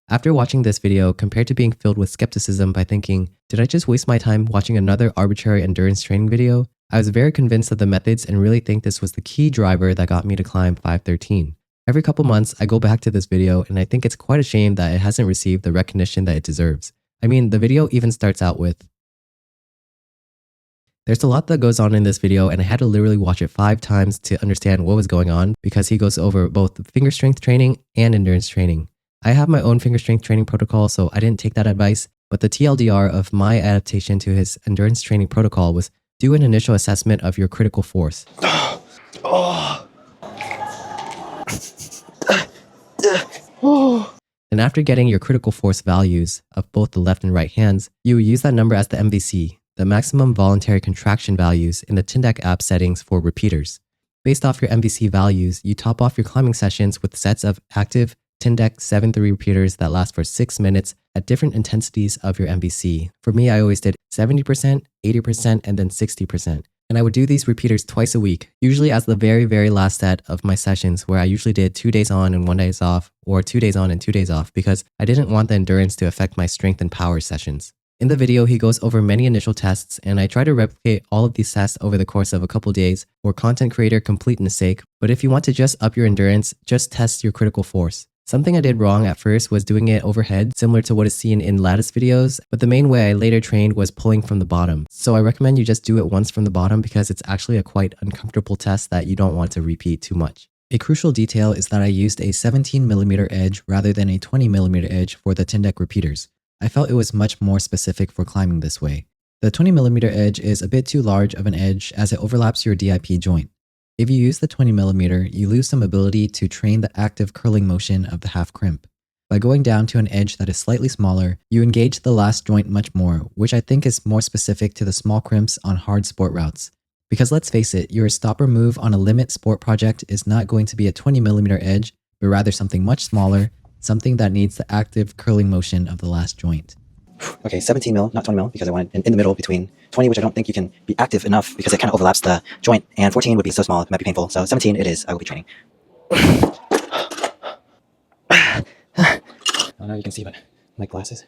After watching this video, compared to being filled with skepticism by thinking, did I just waste my time watching another arbitrary endurance training video? I was very convinced of the methods and really think this was the key driver that got me to climb 513. Every couple months, I go back to this video and I think it's quite a shame that it hasn't received the recognition that it deserves. I mean, the video even starts out with, there's a lot that goes on in this video and I had to literally watch it 5 times to understand what was going on because he goes over both finger strength training and endurance training. I have my own finger strength training protocol, so I didn't take that advice, but the TLDR of my adaptation to his endurance training protocol was do an initial assessment of your critical force. And after getting your critical force values of both the left and right hands, you use that number as the MVC, the maximum voluntary contraction values in the Tindeq app settings for repeaters. Based off your MVC values, you top off your climbing sessions with sets of active Tindeq 7-3 repeaters that last for 6 minutes at different intensities of your MVC. For me, I always did 70%, 80%, and then 60%. And I would do these repeaters twice a week, usually as the very, very last set of my sessions where I usually did 2 days on and 1 day off, or 2 days on and 2 days off because I didn't want the endurance to affect my strength and power sessions. In the video, he goes over many initial tests, and I try to replicate all of these tests over the course of a couple days for content creator completeness sake, but if you want to just up your endurance, just test your critical force. Something I did wrong at first was doing it overhead, similar to what is seen in lattice videos, but the main way I later trained was pulling from the bottom. So I recommend you just do it once from the bottom because it's actually a quite uncomfortable test that you don't want to repeat too much. A crucial detail is that I used a 17mm edge rather than a 20mm edge for the Tindeq repeaters. I felt it was much more specific for climbing this way. The 20mm edge is a bit too large of an edge as it overlaps your DIP joint. If you use the 20mm, you lose some ability to train the active curling motion of the half crimp. By going down to an edge that is slightly smaller, you engage the last joint much more, which I think is more specific to the small crimps on hard sport routes. Because let's face it, your stopper move on a limit sport project is not going to be a 20mm edge, but rather something much smaller, something that needs the active curling motion of the last joint. Okay, 17 mil, not 20 mil, because I want it in the middle between 20, which I don't think you can be active enough because it kind of overlaps the joint, and 14 would be so small, it might be painful. So 17 it is, I will be training. I don't know if you can see, but my glasses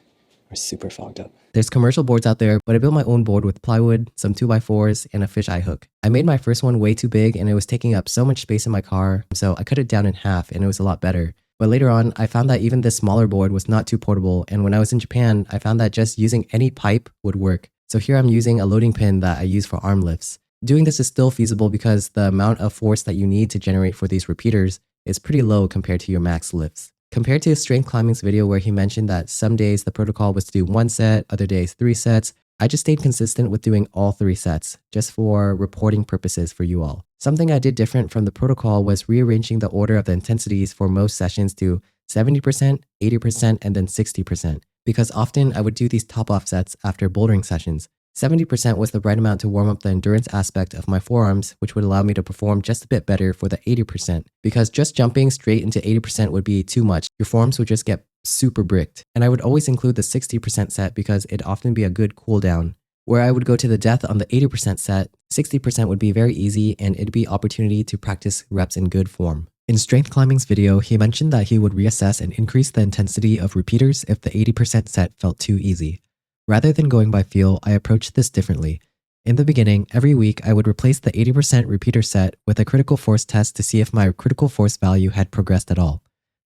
are super fogged up. There's commercial boards out there, but I built my own board with plywood, some 2x4s, and a fisheye hook. I made my first one way too big and it was taking up so much space in my car, so I cut it down in half and it was a lot better. But later on, I found that even this smaller board was not too portable, and when I was in Japan, I found that just using any pipe would work. So here I'm using a loading pin that I use for arm lifts. Doing this is still feasible because the amount of force that you need to generate for these repeaters is pretty low compared to your max lifts. Compared to his strength climbing's video where he mentioned that some days the protocol was to do 1 set, other days 3 sets, I just stayed consistent with doing all 3 sets, just for reporting purposes for you all. Something I did different from the protocol was rearranging the order of the intensities for most sessions to 70%, 80%, and then 60%, because often I would do these top-off sets after bouldering sessions. 70% was the right amount to warm up the endurance aspect of my forearms, which would allow me to perform just a bit better for the 80%, because just jumping straight into 80% would be too much. Your forearms would just get super bricked. And I would always include the 60% set because it'd often be a good cool down. Where I would go to the death on the 80% set, 60% would be very easy and it'd be opportunity to practice reps in good form. In Strength Climbing's video, he mentioned that he would reassess and increase the intensity of repeaters if the 80% set felt too easy. Rather than going by feel, I approached this differently. In the beginning, every week I would replace the 80% repeater set with a critical force test to see if my critical force value had progressed at all.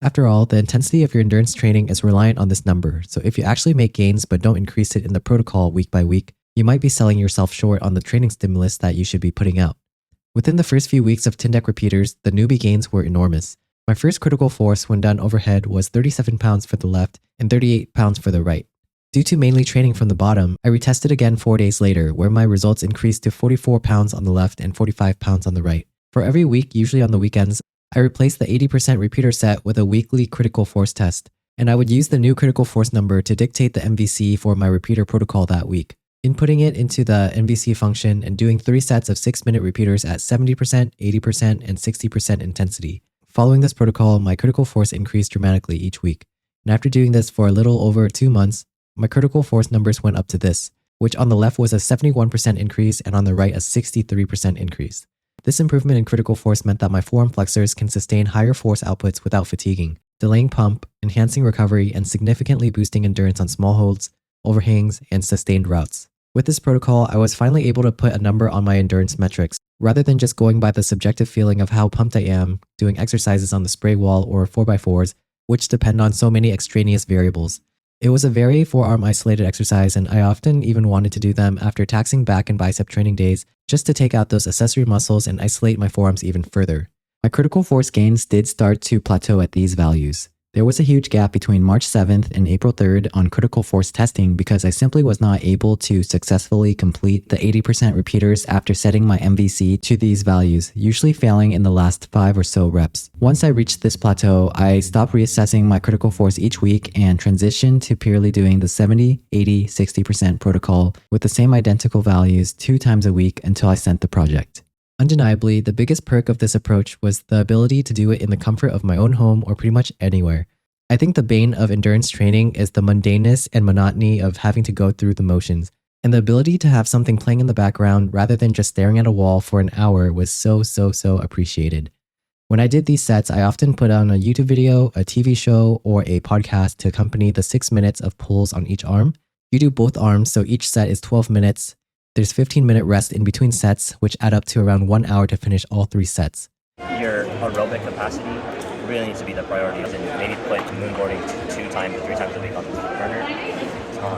After all, the intensity of your endurance training is reliant on this number, so if you actually make gains but don't increase it in the protocol week by week, you might be selling yourself short on the training stimulus that you should be putting out. Within the first few weeks of Tindeq Repeaters, the newbie gains were enormous. My first critical force when done overhead was 37 pounds for the left and 38 pounds for the right. Due to mainly training from the bottom, I retested again 4 days later, where my results increased to 44 pounds on the left and 45 pounds on the right. For every week, usually on the weekends, I replaced the 80% repeater set with a weekly critical force test, and I would use the new critical force number to dictate the MVC for my repeater protocol that week. Inputting it into the MVC function and doing 3 sets of 6-minute repeaters at 70%, 80%, and 60% intensity. Following this protocol, my critical force increased dramatically each week. And after doing this for a little over 2 months, my critical force numbers went up to this, which on the left was a 71% increase and on the right a 63% increase. This improvement in critical force meant that my forearm flexors can sustain higher force outputs without fatiguing, delaying pump, enhancing recovery, and significantly boosting endurance on small holds, overhangs, and sustained routes. With this protocol, I was finally able to put a number on my endurance metrics, rather than just going by the subjective feeling of how pumped I am doing exercises on the spray wall or 4x4s, which depend on so many extraneous variables. It was a very forearm isolated exercise, and I often even wanted to do them after taxing back and bicep training days just to take out those accessory muscles and isolate my forearms even further. My critical force gains did start to plateau at these values. There was a huge gap between March 7th and April 3rd on critical force testing because I simply was not able to successfully complete the 80% repeaters after setting my MVC to these values, usually failing in the last 5 or so reps. Once I reached this plateau, I stopped reassessing my critical force each week and transitioned to purely doing the 70, 80, 60% protocol with the same identical values 2 times a week until I sent the project. Undeniably, the biggest perk of this approach was the ability to do it in the comfort of my own home or pretty much anywhere. I think the bane of endurance training is the mundaneness and monotony of having to go through the motions, and the ability to have something playing in the background rather than just staring at a wall for an hour was so appreciated. When I did these sets, I often put on a YouTube video, a TV show, or a podcast to accompany the 6 minutes of pulls on each arm. You do both arms, so each set is 12 minutes. There's 15-minute rest in between sets, which add up to around 1 hour to finish all 3 sets. Your aerobic capacity really needs to be the priority, and maybe put moonboarding 2 times or 3 times a week on the burner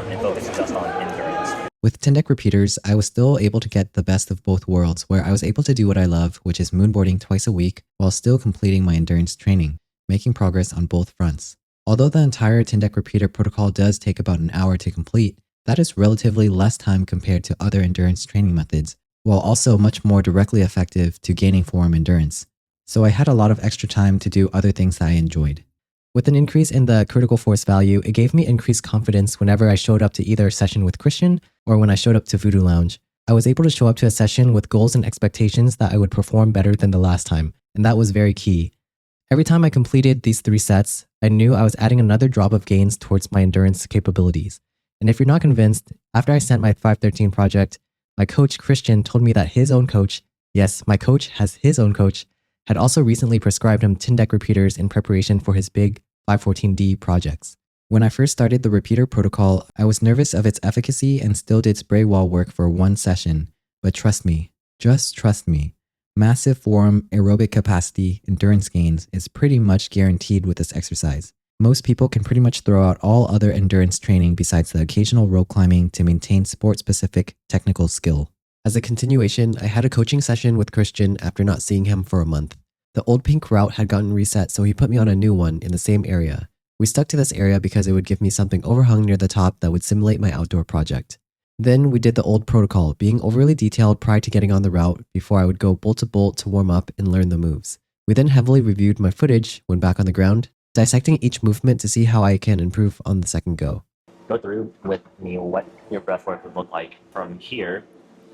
and focus just on endurance. With Tindeq Repeaters, I was still able to get the best of both worlds, where I was able to do what I love, which is moonboarding twice a week, while still completing my endurance training, making progress on both fronts. Although the entire Tindeq Repeater protocol does take about an hour to complete, that is relatively less time compared to other endurance training methods, while also much more directly effective to gaining forearm endurance. So I had a lot of extra time to do other things that I enjoyed. With an increase in the critical force value, it gave me increased confidence whenever I showed up to either a session with Christian or when I showed up to Voodoo Lounge. I was able to show up to a session with goals and expectations that I would perform better than the last time, and that was very key. Every time I completed these 3 sets, I knew I was adding another drop of gains towards my endurance capabilities. And if you're not convinced, after I sent my 513 project, my coach Christian told me that his own coach, yes, my coach has his own coach, had also recently prescribed him Tindeq Repeaters in preparation for his big 514D projects. When I first started the repeater protocol, I was nervous of its efficacy and still did spray wall work for 1 session. But trust me, just trust me, massive forearm aerobic capacity endurance gains is pretty much guaranteed with this exercise. Most people can pretty much throw out all other endurance training besides the occasional rope climbing to maintain sport-specific technical skill. As a continuation, I had a coaching session with Christian after not seeing him for a month. The old pink route had gotten reset, so he put me on a new one in the same area. We stuck to this area because it would give me something overhung near the top that would simulate my outdoor project. Then we did the old protocol, being overly detailed prior to getting on the route before I would go bolt to bolt to warm up and learn the moves. We then heavily reviewed my footage when back on the ground, dissecting each movement to see how I can improve on the second go. Go through with me what your breath work would look like from here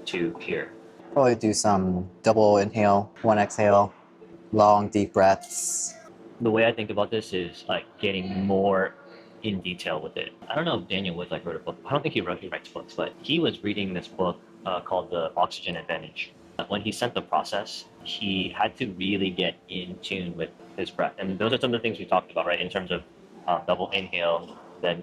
to here. Probably do some double inhale, 1 exhale, long deep breaths. The way I think about this is like getting more in detail with it. I don't know if Daniel Wood wrote a book. I don't think he writes books, but he was reading this book called The Oxygen Advantage. When he sent the process, he had to really get in tune with his breath. And those are some of the things we talked about, right? In terms of double inhale, then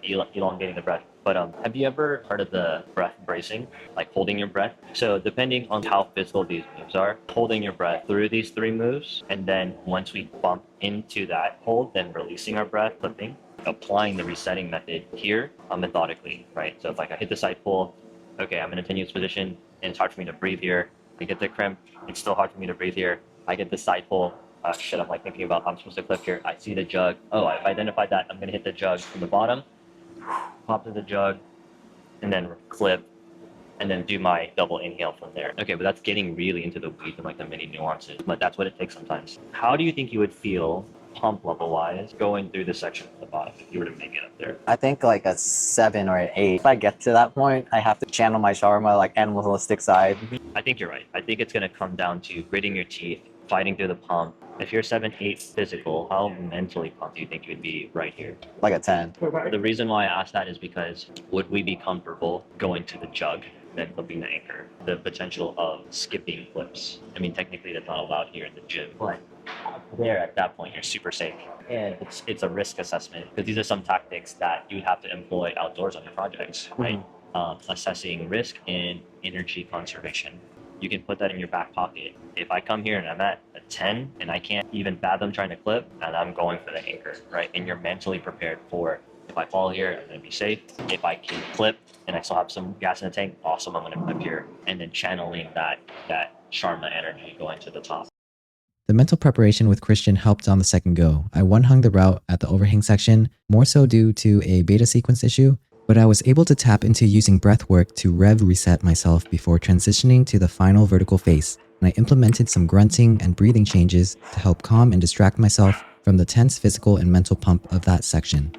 elongating the breath. But have you ever heard of the breath bracing, like holding your breath? So depending on how physical these moves are, holding your breath through these 3 moves, and then once we bump into that hold, then releasing our breath, flipping, applying the resetting method here methodically, right? So if like I hit the side pull, okay, I'm in a tenuous position, and it's hard for me to breathe here. I get the cramp, it's still hard for me to breathe here. I get the side pull, I'm like thinking about how I'm supposed to clip here. I see the jug. Oh, I've identified that. I'm gonna hit the jug from the bottom, pop to the jug, and then clip, and then do my double inhale from there. Okay, but that's getting really into the weeds and like the many nuances, but that's what it takes sometimes. How do you think you would feel pump level wise going through the section at the bottom if you were to make it up there? I think like a 7 or an 8. If I get to that point, I have to channel my shawarma like animalistic side. I think you're right. I think it's gonna come down to gritting your teeth, fighting through the pump. If you're 7-8 physical, how mentally pumped do you think you'd be right here? Like a 10. The reason why I asked that is because would we be comfortable going to the jug, then flipping the anchor? The potential of skipping flips. I mean, technically that's not allowed here in the gym, but there at that point you're super safe. And it's a risk assessment because these are some tactics that you would have to employ outdoors on your projects, right? Assessing risk and energy conservation. You can put that in your back pocket. If I come here and I'm at a 10 and I can't even fathom trying to clip, and I'm going for the anchor, right? And you're mentally prepared for, if I fall here, I'm gonna be safe. If I can clip and I still have some gas in the tank, awesome, I'm gonna clip here. And then channeling that Sharma energy going to the top. The mental preparation with Christian helped on the second go. I one-hung the route at the overhang section, more so due to a beta sequence issue, but I was able to tap into using breathwork to rev reset myself before transitioning to the final vertical face, and I implemented some grunting and breathing changes to help calm and distract myself from the tense physical and mental pump of that section.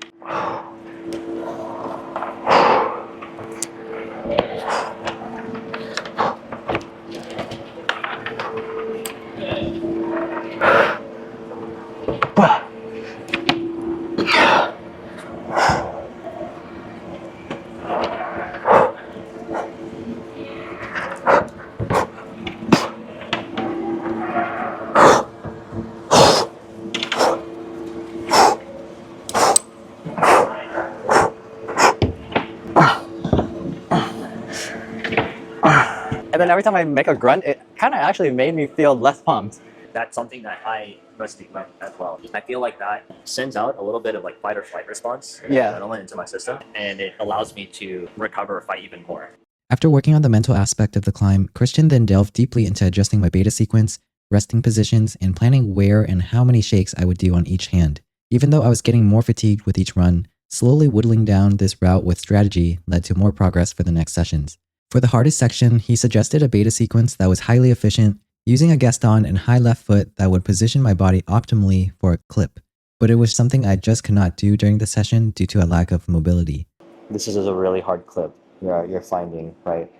And then every time I make a grunt, it kind of actually made me feel less pumped. That's something that I resonate with as well. I feel like that sends out a little bit of like fight or flight response adrenaline into my system, and it allows me to recover or fight even more. After working on the mental aspect of the climb, Christian then delved deeply into adjusting my beta sequence, resting positions, and planning where and how many shakes I would do on each hand. Even though I was getting more fatigued with each run, slowly whittling down this route with strategy led to more progress for the next sessions. For the hardest section, he suggested a beta sequence that was highly efficient, using a Gaston and high left foot that would position my body optimally for a clip. but it was something I just could not do during the session due to a lack of mobility. This is a really hard clip you're finding, right?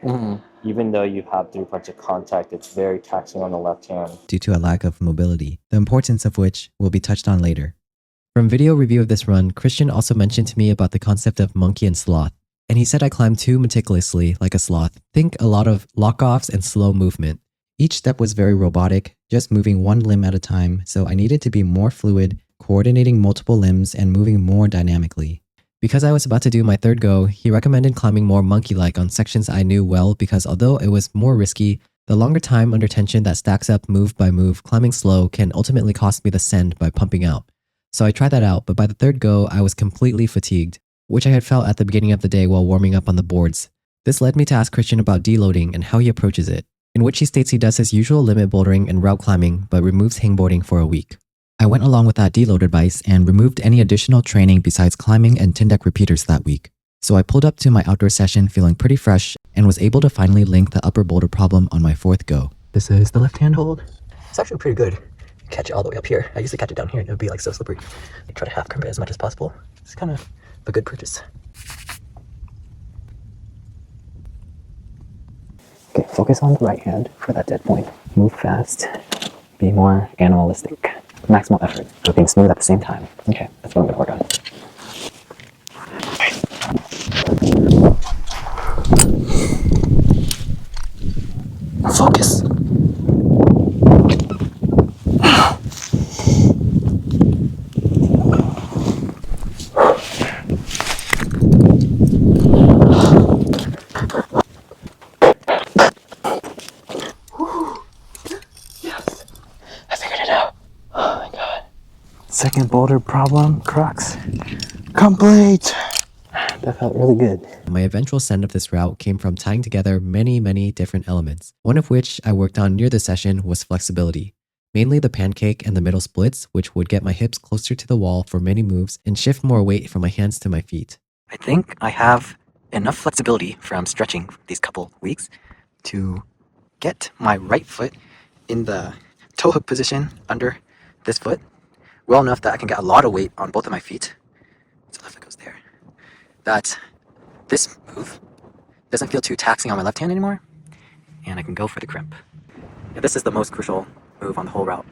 Even though you have 3 points of contact, it's very taxing on the left hand. Due to a lack of mobility, the importance of which will be touched on later. From video review of this run, Christian also mentioned to me about the concept of monkey and sloth, and he said I climbed too meticulously like a sloth. Think a lot of lock-offs and slow movement. Each step was very robotic, just moving one limb at a time, so I needed to be more fluid, coordinating multiple limbs and moving more dynamically. Because I was about to do my 3rd go, he recommended climbing more monkey-like on sections I knew well because although it was more risky, the longer time under tension that stacks up move by move, climbing slow can ultimately cost me the send by pumping out. So I tried that out, but by the 3rd go, I was completely fatigued, which I had felt at the beginning of the day while warming up on the boards. This led me to ask Christian about deloading and how he approaches it, in which he states he does his usual limit bouldering and route climbing, but removes hangboarding for a week. I went along with that deload advice and removed any additional training besides climbing and Tindeq Repeaters that week. So I pulled up to my outdoor session feeling pretty fresh and was able to finally link the upper boulder problem on my 4th go. This is the left hand hold. It's actually pretty good. Catch it all the way up here. I usually catch it down here and it would be like so slippery. I try to half crimp it as much as possible. It's kind of a good purchase. Okay, focus on the right hand for that dead point. Move fast. Be more animalistic. Maximal effort, but being smooth at the same time. Okay, that's what I'm gonna work on. Focus. Yes, I figured it out. Oh my god. 2nd boulder problem, crux, complete. That felt really good. My eventual send of this route came from tying together many different elements, one of which I worked on near the session was flexibility. Mainly the pancake and the middle splits, which would get my hips closer to the wall for many moves and shift more weight from my hands to my feet. I think I have enough flexibility from stretching these couple weeks to get my right foot in the toe hook position under this foot well enough that I can get a lot of weight on both of my feet. So left foot goes there. That this move doesn't feel too taxing on my left hand anymore, and I can go for the crimp. Yeah, this is the most crucial move on the whole route.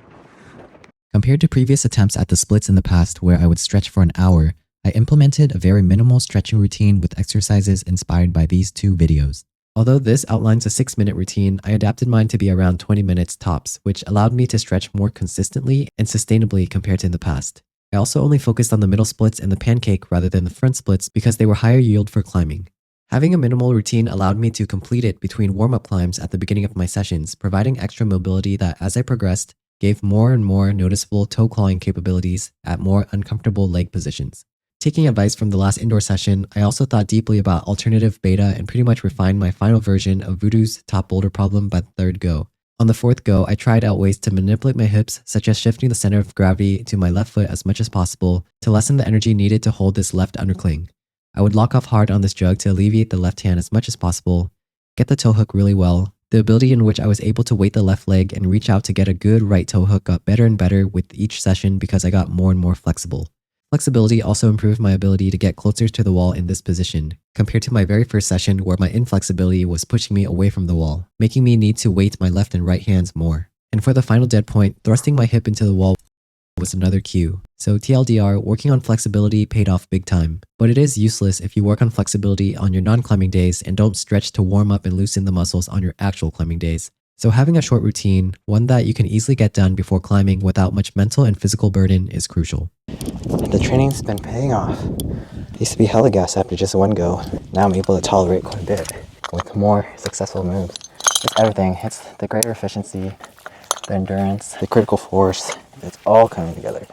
Compared to previous attempts at the splits in the past where I would stretch for an hour, I implemented a very minimal stretching routine with exercises inspired by these 2 videos. Although this outlines a 6-minute routine, I adapted mine to be around 20 minutes tops, which allowed me to stretch more consistently and sustainably compared to in the past. I also only focused on the middle splits and the pancake rather than the front splits because they were higher yield for climbing. Having a minimal routine allowed me to complete it between warm-up climbs at the beginning of my sessions, providing extra mobility that as I progressed, gave more and more noticeable toe clawing capabilities at more uncomfortable leg positions. Taking advice from the last indoor session, I also thought deeply about alternative beta and pretty much refined my final version of Voodoo's top boulder problem by the 3rd go. On the 4th go, I tried out ways to manipulate my hips, such as shifting the center of gravity to my left foot as much as possible to lessen the energy needed to hold this left undercling. I would lock off hard on this jug to alleviate the left hand as much as possible, get the toe hook really well. The ability in which I was able to weight the left leg and reach out to get a good right toe hook got better and better with each session because I got more and more flexible. Flexibility also improved my ability to get closer to the wall in this position, compared to my very first session where my inflexibility was pushing me away from the wall, making me need to weight my left and right hands more. And for the final dead point, thrusting my hip into the wall was another cue. So TLDR, working on flexibility paid off big time. But it is useless if you work on flexibility on your non-climbing days and don't stretch to warm up and loosen the muscles on your actual climbing days. So having a short routine, one that you can easily get done before climbing without much mental and physical burden is crucial. The training's been paying off. I used to be hella gassed after just 1 go. Now I'm able to tolerate quite a bit with more successful moves. It's everything. It's the greater efficiency, the endurance, the critical force. It's all coming together.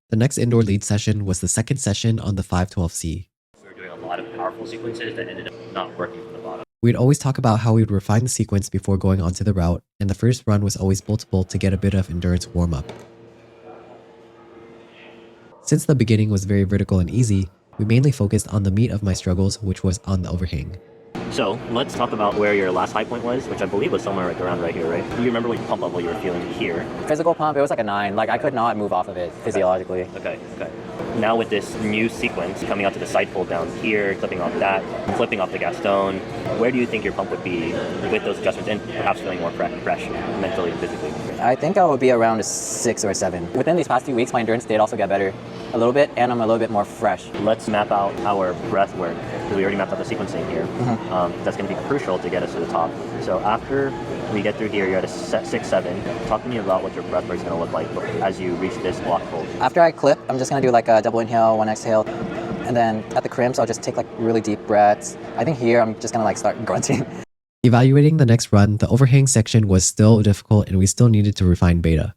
The next indoor lead session was the 2nd session on the 512C. We were doing a lot of powerful sequences that ended up not working from the bottom. We'd always talk about how we would refine the sequence before going onto the route, and the first run was always multiple to get a bit of endurance warm-up. Since the beginning was very vertical and easy, we mainly focused on the meat of my struggles, which was on the overhang. So let's talk about where your last high point was, which I believe was somewhere like around right here, right? Do you remember what pump level you were feeling here? Physical pump, it was like a 9. Like I could not move off of it physiologically. Okay. Now with this new sequence coming out to the side fold down here, clipping off that, flipping off the Gaston, where do you think your pump would be with those adjustments and perhaps feeling more fresh mentally and physically? I think I would be around a 6 or a 7. Within these past few weeks, my endurance did also get better a little bit, and I'm a little bit more fresh. Let's map out our breath work, because we already mapped out the sequencing here. That's going to be crucial to get us to the top. So after we get through here, you're at a 6-7. Talk to me about what your breath work is going to look like as you reach this block fold. After I clip, I'm just going to do like a double inhale, 1 exhale. And then at the crimps, I'll just take like really deep breaths. I think here, I'm just going to like start grunting. Evaluating the next run, the overhang section was still difficult and we still needed to refine beta.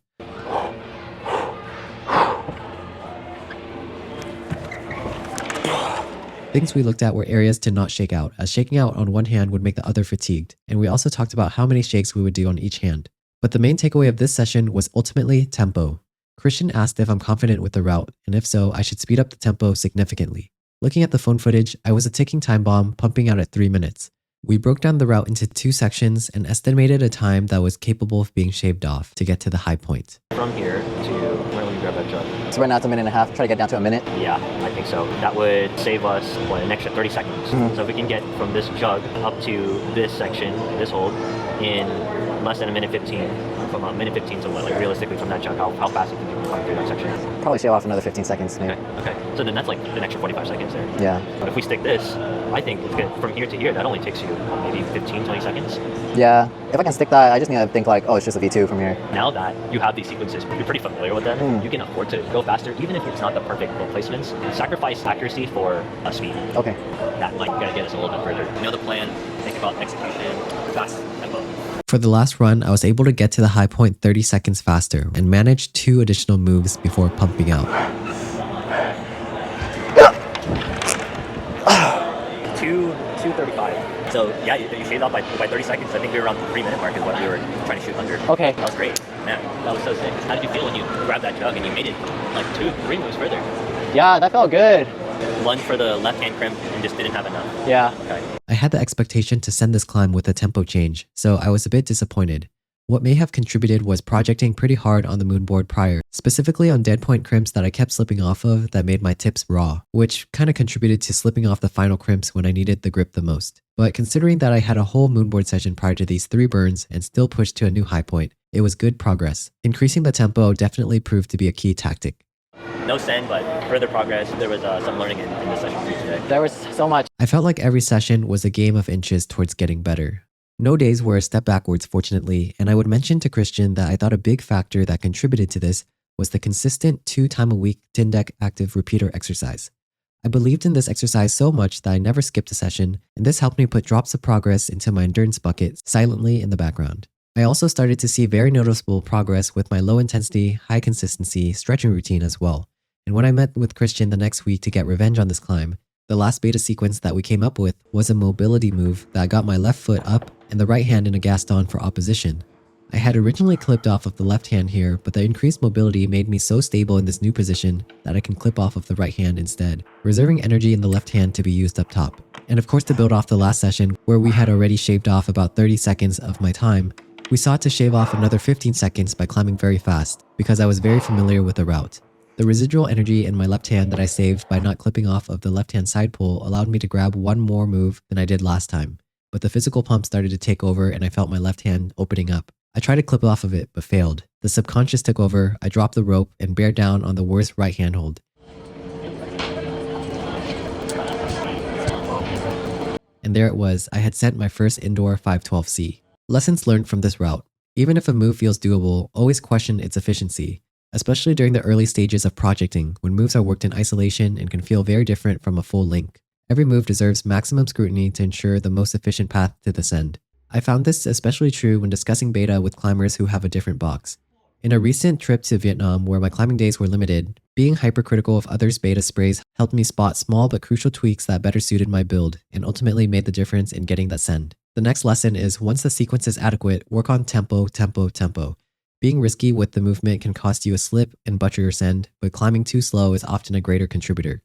Things we looked at were areas to not shake out, as shaking out on one hand would make the other fatigued, and we also talked about how many shakes we would do on each hand. But the main takeaway of this session was ultimately tempo. Christian asked if I'm confident with the route, and if so, I should speed up the tempo significantly. Looking at the phone footage, I was a ticking time bomb pumping out at 3 minutes. We broke down the route into 2 sections and estimated a time that was capable of being shaved off to get to the high point. From here to where will you grab that jug? So right now it's a minute and a half, try to get down to a minute. Yeah, I think so. That would save us, an extra 30 seconds. So if we can get from this jug up to this section, this hold, in less than a minute 15, from a minute 15 to what, like realistically from that jug, how fast you can come through that section? Probably shave off another 15 seconds maybe. Okay. So then that's like an extra 45 seconds there. Yeah. But if we stick this, I think from here to here, that only takes you maybe 15, 20 seconds. Yeah. If I can stick that, I just need to think like, oh, it's just a V2 from here. Now that you have these sequences, you're pretty familiar with them, you can afford to go faster, even if it's not the perfect rope placements. Sacrifice accuracy for speed. Okay. That might get us a little bit further. You know the plan, think about execution, fast tempo. For the last run, I was able to get to the high point 30 seconds faster and managed 2 additional moves before pumping out. 2:35. So yeah, you shaved off by 30 seconds. I think we were around the 3-minute mark is what we were trying to shoot under. Okay. That was great. Man, that was so sick. How did you feel when you grabbed that jug and you made it like 2-3 moves further? Yeah, that felt good. Lunge for the left hand crimp and just didn't have enough. Yeah. Okay. I had the expectation to send this climb with a tempo change, so I was a bit disappointed. What may have contributed was projecting pretty hard on the moonboard prior, specifically on dead point crimps that I kept slipping off of that made my tips raw, which kind of contributed to slipping off the final crimps when I needed the grip the most. But considering that I had a whole moonboard session prior to these 3 burns and still pushed to a new high point, it was good progress. Increasing the tempo definitely proved to be a key tactic. No send, but further progress. There was some learning in this session for you today. There was so much. I felt like every session was a game of inches towards getting better. No days were a step backwards, fortunately, and I would mention to Christian that I thought a big factor that contributed to this was the consistent 2-time-a-week Tindeq active repeater exercise. I believed in this exercise so much that I never skipped a session, and this helped me put drops of progress into my endurance bucket silently in the background. I also started to see very noticeable progress with my low-intensity, high-consistency stretching routine as well. And when I met with Christian the next week to get revenge on this climb, the last beta sequence that we came up with was a mobility move that got my left foot up and the right hand in a Gaston for opposition. I had originally clipped off of the left hand here, but the increased mobility made me so stable in this new position that I can clip off of the right hand instead, reserving energy in the left hand to be used up top. And of course, to build off the last session, where we had already shaved off about 30 seconds of my time, we sought to shave off another 15 seconds by climbing very fast, because I was very familiar with the route. The residual energy in my left hand that I saved by not clipping off of the left hand side pull allowed me to grab one more move than I did last time, but the physical pump started to take over and I felt my left hand opening up. I tried to clip off of it, but failed. The subconscious took over, I dropped the rope and bared down on the worst right hand hold. And there it was, I had sent my first indoor 512C. Lessons learned from this route. Even if a move feels doable, always question its efficiency. Especially during the early stages of projecting, when moves are worked in isolation and can feel very different from a full link. Every move deserves maximum scrutiny to ensure the most efficient path to the send. I found this especially true when discussing beta with climbers who have a different box. In a recent trip to Vietnam where my climbing days were limited, being hypercritical of others' beta sprays helped me spot small but crucial tweaks that better suited my build and ultimately made the difference in getting that send. The next lesson is once the sequence is adequate, work on tempo, tempo, tempo. Being risky with the movement can cost you a slip and butcher your send, but climbing too slow is often a greater contributor.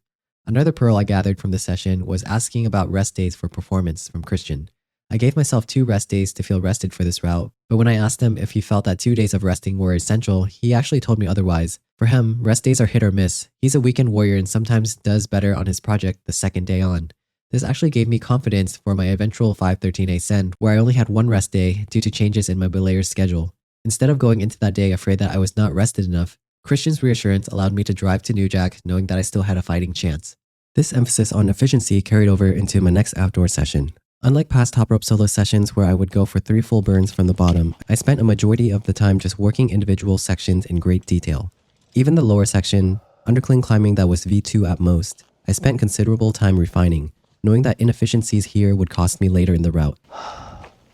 Another pearl I gathered from this session was asking about rest days for performance from Christian. I gave myself 2 rest days to feel rested for this route, but when I asked him if he felt that 2 days of resting were essential, he actually told me otherwise. For him, rest days are hit or miss. He's a weekend warrior and sometimes does better on his project the second day on. This actually gave me confidence for my eventual 513 ascend, where I only had 1 rest day due to changes in my belayer's schedule. Instead of going into that day afraid that I was not rested enough, Christian's reassurance allowed me to drive to New Jack knowing that I still had a fighting chance. This emphasis on efficiency carried over into my next outdoor session. Unlike past Toprope solo sessions where I would go for 3 full burns from the bottom, I spent a majority of the time just working individual sections in great detail. Even the lower section, undercling climbing that was V2 at most, I spent considerable time refining, knowing that inefficiencies here would cost me later in the route.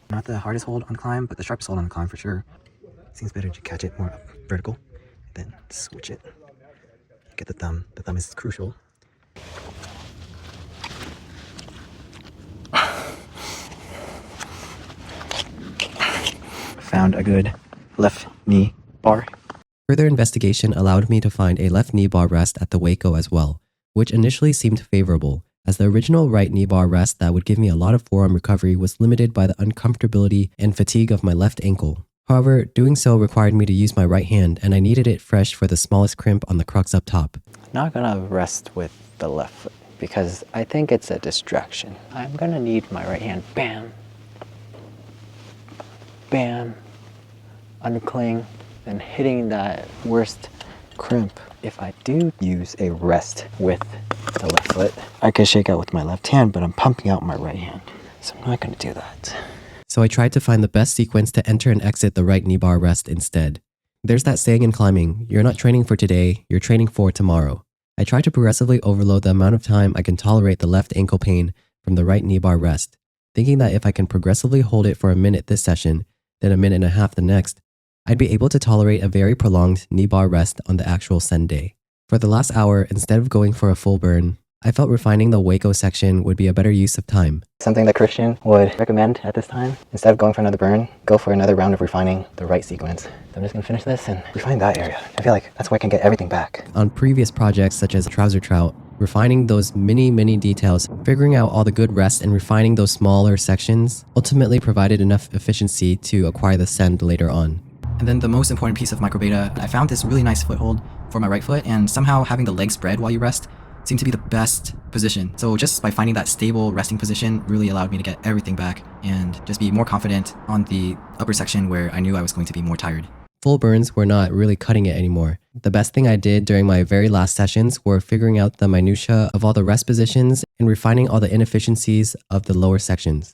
Not the hardest hold on climb, but the sharpest hold on climb for sure. Seems better to catch it more up vertical, then switch it. Get the thumb. The thumb is crucial. Found a good left knee bar. Further investigation allowed me to find a left knee bar rest at the Waco as well, which initially seemed favorable, as the original right knee bar rest that would give me a lot of forearm recovery was limited by the uncomfortability and fatigue of my left ankle. However, doing so required me to use my right hand, and I needed it fresh for the smallest crimp on the crux up top. I'm not gonna rest with the left foot because I think it's a distraction. I'm gonna need my right hand. Bam, bam, undercling, and hitting that worst crimp. If I do use a rest with the left foot, I could shake out with my left hand, but I'm pumping out my right hand. So I'm not gonna do that. So I tried to find the best sequence to enter and exit the right knee bar rest instead. There's that saying in climbing, you're not training for today, you're training for tomorrow. I tried to progressively overload the amount of time I can tolerate the left ankle pain from the right knee bar rest, thinking that if I can progressively hold it for a minute this session, then a minute and a half the next, I'd be able to tolerate a very prolonged knee bar rest on the actual send day. For the last hour, instead of going for a full burn, I felt refining the Waco section would be a better use of time. Something that Christian would recommend at this time, instead of going for another burn, go for another round of refining the right sequence. So I'm just gonna finish this and refine that area. I feel like that's where I can get everything back. On previous projects such as Trouser Trout, refining those many details, figuring out all the good rests and refining those smaller sections ultimately provided enough efficiency to acquire the send later on. And then the most important piece of micro beta, I found this really nice foothold for my right foot, and somehow having the leg spread while you rest seemed to be the best position. So just by finding that stable resting position really allowed me to get everything back and just be more confident on the upper section where I knew I was going to be more tired. Full burns were not really cutting it anymore. The best thing I did during my very last sessions were figuring out the minutia of all the rest positions and refining all the inefficiencies of the lower sections.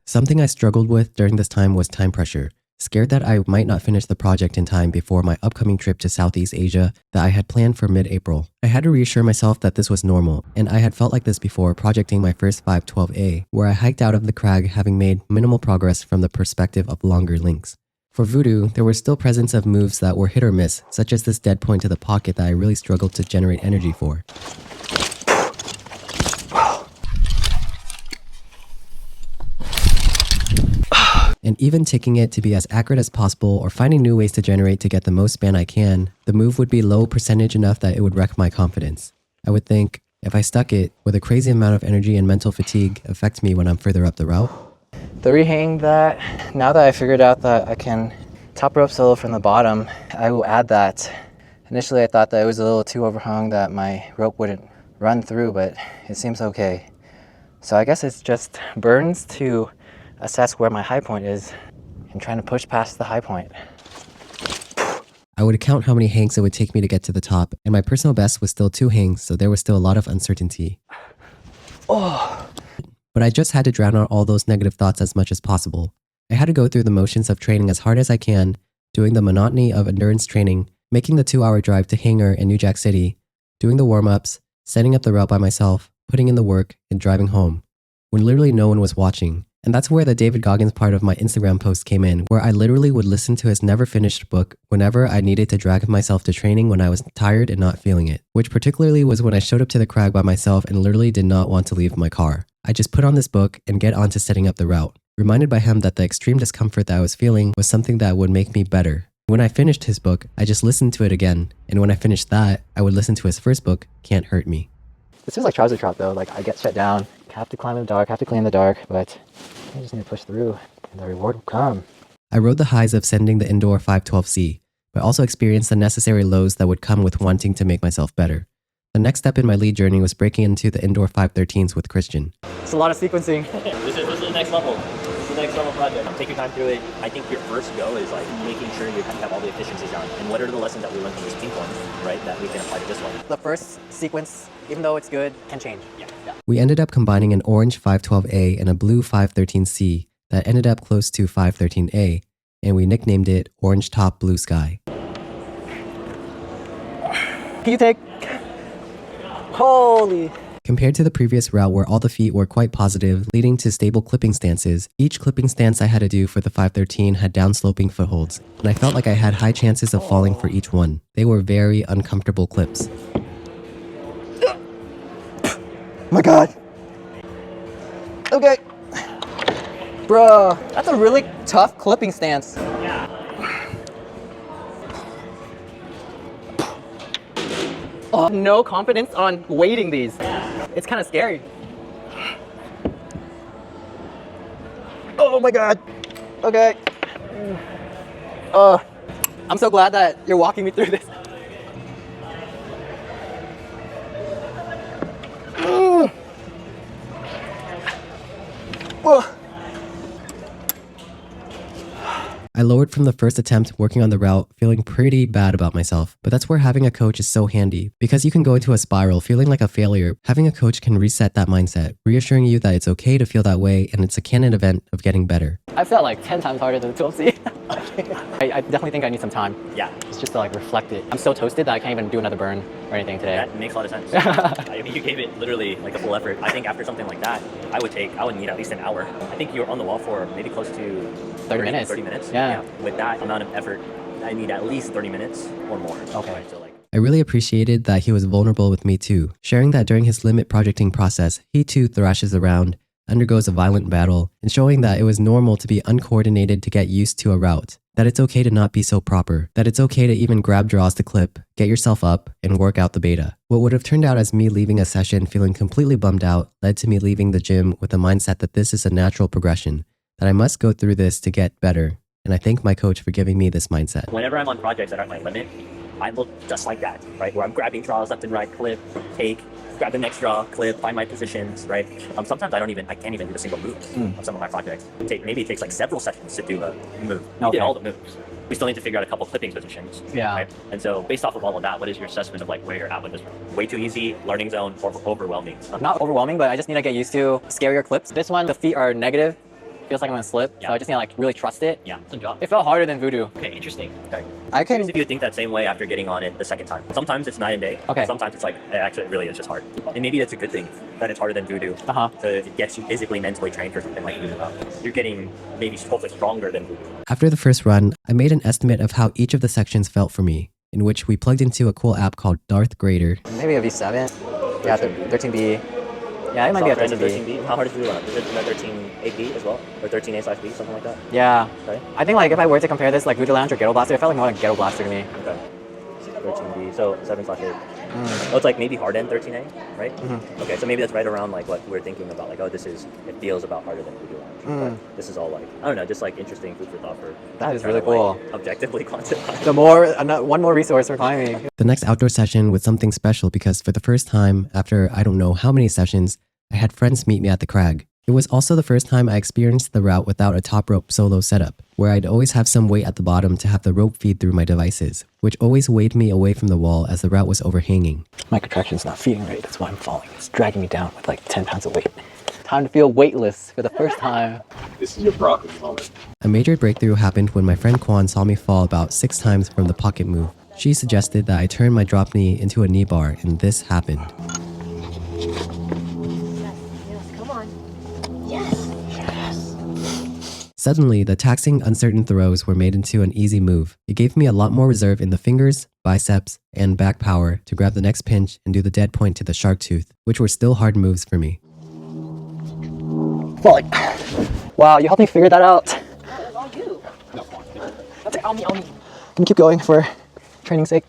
Something I struggled with during this time was time pressure. Scared that I might not finish the project in time before my upcoming trip to Southeast Asia that I had planned for mid-April. I had to reassure myself that this was normal, and I had felt like this before projecting my first 512A, where I hiked out of the crag having made minimal progress from the perspective of longer links. For Voodoo, there were still presence of moves that were hit or miss, such as this dead point to the pocket that I really struggled to generate energy for. And even taking it to be as accurate as possible or finding new ways to generate to get the most span I can, the move would be low percentage enough that it would wreck my confidence. I would think, if I stuck it, would a crazy amount of energy and mental fatigue affect me when I'm further up the route? The rehang that, now that I figured out that I can top rope solo from the bottom, I will add that. Initially I thought that it was a little too overhung that my rope wouldn't run through, but it seems okay. So I guess it's just burns to assess where my high point is and trying to push past the high point. I would count how many hangs it would take me to get to the top, and my personal best was still 2 hangs, so there was still a lot of uncertainty. But I just had to drown out all those negative thoughts as much as possible. I had to go through the motions of training as hard as I can, doing the monotony of endurance training, making the 2-hour drive to Hangar in New Jack City, doing the warm-ups, setting up the route by myself, putting in the work, and driving home, when literally no one was watching. And that's where the David Goggins part of my Instagram post came in, where I literally would listen to his never finished book whenever I needed to drag myself to training when I was tired and not feeling it, which particularly was when I showed up to the crag by myself and literally did not want to leave my car. I just put on this book and get on to setting up the route, reminded by him that the extreme discomfort that I was feeling was something that would make me better. When I finished his book, I just listened to it again, and when I finished that, I would listen to his first book, Can't Hurt Me. This feels like trouser trap though, like I get shut down, have to climb in the dark, have to clean in the dark, but I just need to push through, and the reward will come. I rode the highs of sending the indoor 512C, but also experienced the necessary lows that would come with wanting to make myself better. The next step in my lead journey was breaking into the indoor 513s with Christian. It's a lot of sequencing. This is the next level. This is the next level project. Take your time through it. I think your first go is like making sure you have all the efficiencies down. And what are the lessons that we learned from this pink one, right, that we can apply to this one? The first sequence, even though it's good, can change. Yeah. We ended up combining an orange 512A and a blue 513C that ended up close to 513A, and we nicknamed it Orange Top Blue Sky. Can you take? Holy! Compared to the previous route where all the feet were quite positive, leading to stable clipping stances, each clipping stance I had to do for the 513 had downsloping footholds, and I felt like I had high chances of falling for each one. They were very uncomfortable clips. Oh my god! Okay! Bruh, that's a really tough clipping stance. Oh, no confidence on weighting these. It's kind of scary. Oh my god. Okay. I'm so glad that you're walking me through this. I lowered from the first attempt working on the route, feeling pretty bad about myself. But that's where having a coach is so handy. Because you can go into a spiral feeling like a failure, having a coach can reset that mindset, reassuring you that it's okay to feel that way and it's a canon event of getting better. I felt like 10 times harder than the 12C. I definitely think I need some time. Yeah. It's just to like reflect it. I'm so toasted that I can't even do another burn or anything today. That makes a lot of sense. I mean, you gave it literally like a full effort. I think after something like that, I would need at least an hour. I think you were on the wall for maybe close to 30 minutes. 30 minutes. Yeah. With that amount of effort, I need at least 30 minutes or more. Okay. Right? So like, I really appreciated that he was vulnerable with me too, sharing that during his limit projecting process, he too thrashes around, undergoes a violent battle, and showing that it was normal to be uncoordinated to get used to a route, that it's okay to not be so proper, that it's okay to even grab draws to clip, get yourself up, and work out the beta. What would have turned out as me leaving a session feeling completely bummed out led to me leaving the gym with the mindset that this is a natural progression, that I must go through this to get better. And I thank my coach for giving me this mindset. whenever I'm on projects that are at my limit, I look just like that, right? Where I'm grabbing draws left and right, clip, take, grab the next draw, clip, find my positions, right? Sometimes I can't even do a single move on some of my projects. Maybe it takes like several sessions to do a move. We did all the moves. We still need to figure out a couple clipping positions. Yeah. Right? And so based off of all of that, what is your assessment of like where you're at with this one? Way too easy, learning zone, or overwhelming? Not overwhelming, but I just need to get used to scarier clips. This one, the feet are negative. Feels like I'm gonna slip, so I just need to like really trust it. Yeah, good job. It felt harder than Voodoo. Okay, interesting. Okay. I can. If you think that same way after getting on it the second time. Sometimes it's night and day. Okay. Sometimes it's like, actually it really is just hard. And maybe that's a good thing, that it's harder than Voodoo. Uh-huh. So it gets you physically, mentally trained for something like Voodoo. You're getting maybe hopefully stronger than Voodoo. After the first run, I made an estimate of how each of the sections felt for me, in which we plugged into a cool app called Darth Grader. Maybe a V7. Yeah, 13B. Yeah, it might be a 13B. How hard is Voodoo? Is it a 13A-B as well? Or 13A/B, something like that? Yeah. Okay. I think like if I were to compare this like Voodoo Lounge or Ghetto Blaster, it felt like more like Ghetto Blaster to me. Okay. 13B, so 7/8. Oh, it's like maybe hard end 13A, right? Okay, so maybe that's right around like what we're thinking about, like, oh, it feels about harder than Voodoo Lounge. But this is all like, I don't know, just like interesting food for thought for. That is trying really to, cool. Like, objectively quantify. One more resource for climbing. The next outdoor session was something special because for the first time, after I don't know how many sessions, I had friends meet me at the crag. It was also the first time I experienced the route without a Toprope solo setup, where I'd always have some weight at the bottom to have the rope feed through my devices, which always weighed me away from the wall as the route was overhanging. My contraction's not feeding right, that's why I'm falling. It's dragging me down with like 10 pounds of weight. Time to feel weightless for the first time. This is your broccoli moment. A major breakthrough happened when my friend Kwan saw me fall about 6 times from the pocket move. She suggested that I turn my drop knee into a knee bar, and this happened. Suddenly, the taxing, uncertain throws were made into an easy move. It gave me a lot more reserve in the fingers, biceps, and back power to grab the next pinch and do the dead point to the shark tooth, which were still hard moves for me. Falling. Wow, you helped me figure that out. That was all you. On me. gonna keep going for training's sake.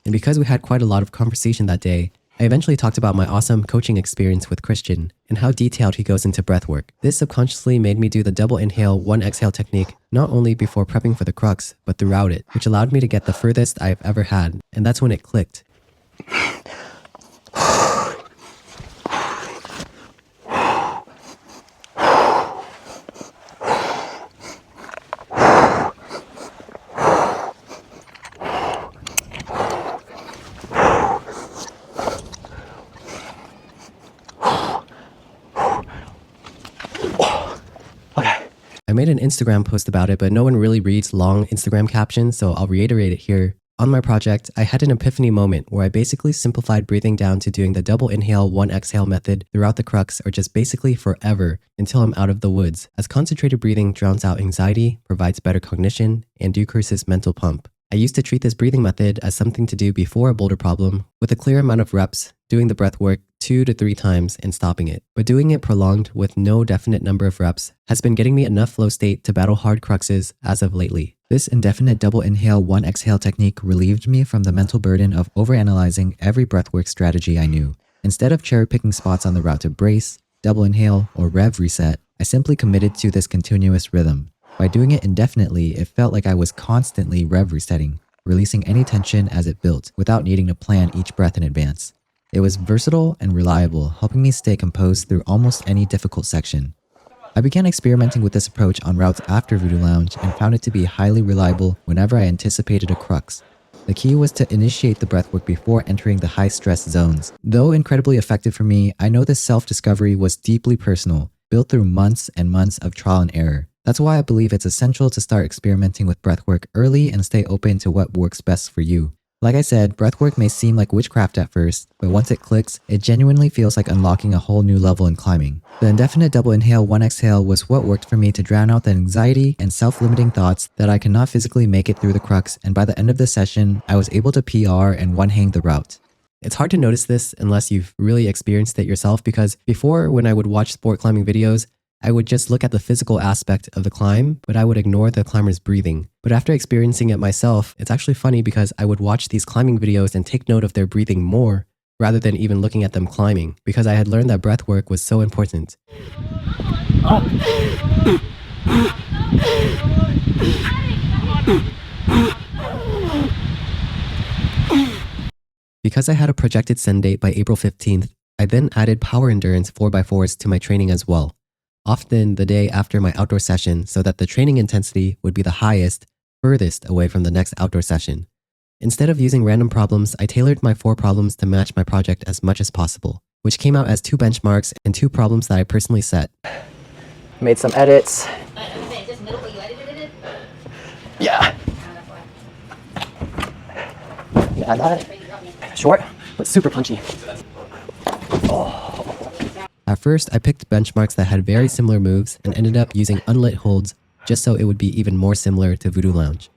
And because we had quite a lot of conversation that day, I eventually talked about my awesome coaching experience with Christian and how detailed he goes into breathwork. This subconsciously made me do the double inhale, one exhale technique, not only before prepping for the crux, but throughout it, which allowed me to get the furthest I've ever had. And that's when it clicked. I made an Instagram post about it, but no one really reads long Instagram captions, so I'll reiterate it here. On my project, I had an epiphany moment where I basically simplified breathing down to doing the double inhale, one exhale method throughout the crux, or just basically forever until I'm out of the woods, as concentrated breathing drowns out anxiety, provides better cognition, and decreases mental pump. I used to treat this breathing method as something to do before a boulder problem, with a clear amount of reps, doing the breath work 2 to 3 times and stopping it. But doing it prolonged with no definite number of reps has been getting me enough flow state to battle hard cruxes as of lately. This indefinite double inhale, one exhale technique relieved me from the mental burden of overanalyzing every breathwork strategy I knew. Instead of cherry-picking spots on the route to brace, double inhale, or rev reset, I simply committed to this continuous rhythm. By doing it indefinitely, it felt like I was constantly rev resetting, releasing any tension as it built without needing to plan each breath in advance. It was versatile and reliable, helping me stay composed through almost any difficult section. I began experimenting with this approach on routes after Voodoo Lounge and found it to be highly reliable whenever I anticipated a crux. The key was to initiate the breathwork before entering the high-stress zones. Though incredibly effective for me, I know this self-discovery was deeply personal, built through months and months of trial and error. That's why I believe it's essential to start experimenting with breathwork early and stay open to what works best for you. Like I said, breathwork may seem like witchcraft at first, but once it clicks, it genuinely feels like unlocking a whole new level in climbing. The indefinite double inhale, one exhale was what worked for me to drown out the anxiety and self-limiting thoughts that I cannot physically make it through the crux, and by the end of the session, I was able to PR and one-hang the route. It's hard to notice this unless you've really experienced it yourself, because before, when I would watch sport climbing videos, I would just look at the physical aspect of the climb, but I would ignore the climber's breathing. But after experiencing it myself, it's actually funny because I would watch these climbing videos and take note of their breathing more rather than even looking at them climbing, because I had learned that breath work was so important. Because I had a projected send date by April 15th, I then added power endurance 4x4s to my training as well, often the day after my outdoor session, so that the training intensity would be the highest, furthest away from the next outdoor session. Instead of using random problems, I tailored my 4 problems to match my project as much as possible, which came out as 2 benchmarks and 2 problems that I personally set. Made some edits. Yeah. Yeah, that short, but super punchy. At first, I picked benchmarks that had very similar moves and ended up using unlit holds just so it would be even more similar to Voodoo Lounge.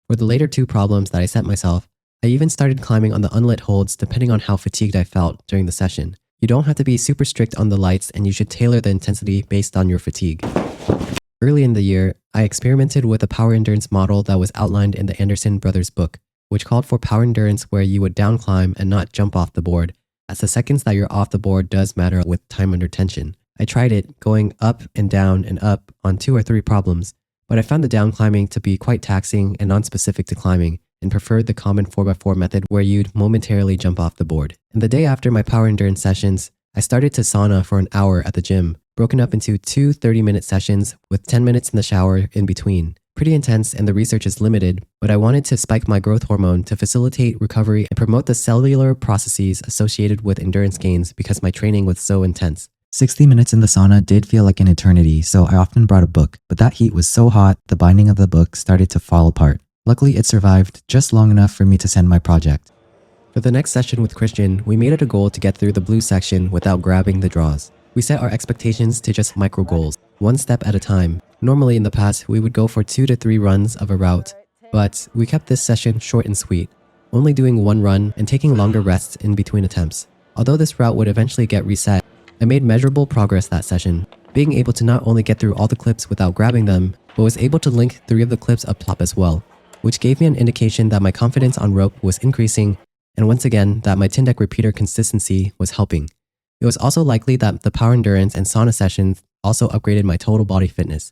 For the later 2 problems that I set myself, I even started climbing on the unlit holds depending on how fatigued I felt during the session. You don't have to be super strict on the lights, and you should tailor the intensity based on your fatigue. Early in the year, I experimented with a power endurance model that was outlined in the Anderson Brothers book, which called for power endurance where you would down climb and not jump off the board, as the seconds that you're off the board does matter with time under tension. I tried it, going up and up on 2 or 3 problems, but I found the down climbing to be quite taxing and non-specific to climbing, and preferred the common 4x4 method where you'd momentarily jump off the board. And the day after my power endurance sessions, I started to sauna for an hour at the gym, broken up into 2 30-minute sessions with 10 minutes in the shower in between. Pretty intense, and the research is limited, but I wanted to spike my growth hormone to facilitate recovery and promote the cellular processes associated with endurance gains because my training was so intense. 60 minutes in the sauna did feel like an eternity, so I often brought a book, but that heat was so hot, the binding of the book started to fall apart. Luckily, it survived just long enough for me to send my project. For the next session with Christian, we made it a goal to get through the blue section without grabbing the draws. We set our expectations to just micro goals, 1 step at a time. Normally in the past, we would go for 2 to 3 runs of a route, but we kept this session short and sweet, only doing 1 run and taking longer rests in between attempts. Although this route would eventually get reset, I made measurable progress that session, being able to not only get through all the clips without grabbing them, but was able to link 3 of the clips up top as well. which gave me an indication that my confidence on rope was increasing, and once again, that my Tindeq repeater consistency was helping. It was also likely that the power endurance and sauna sessions also upgraded my total body fitness.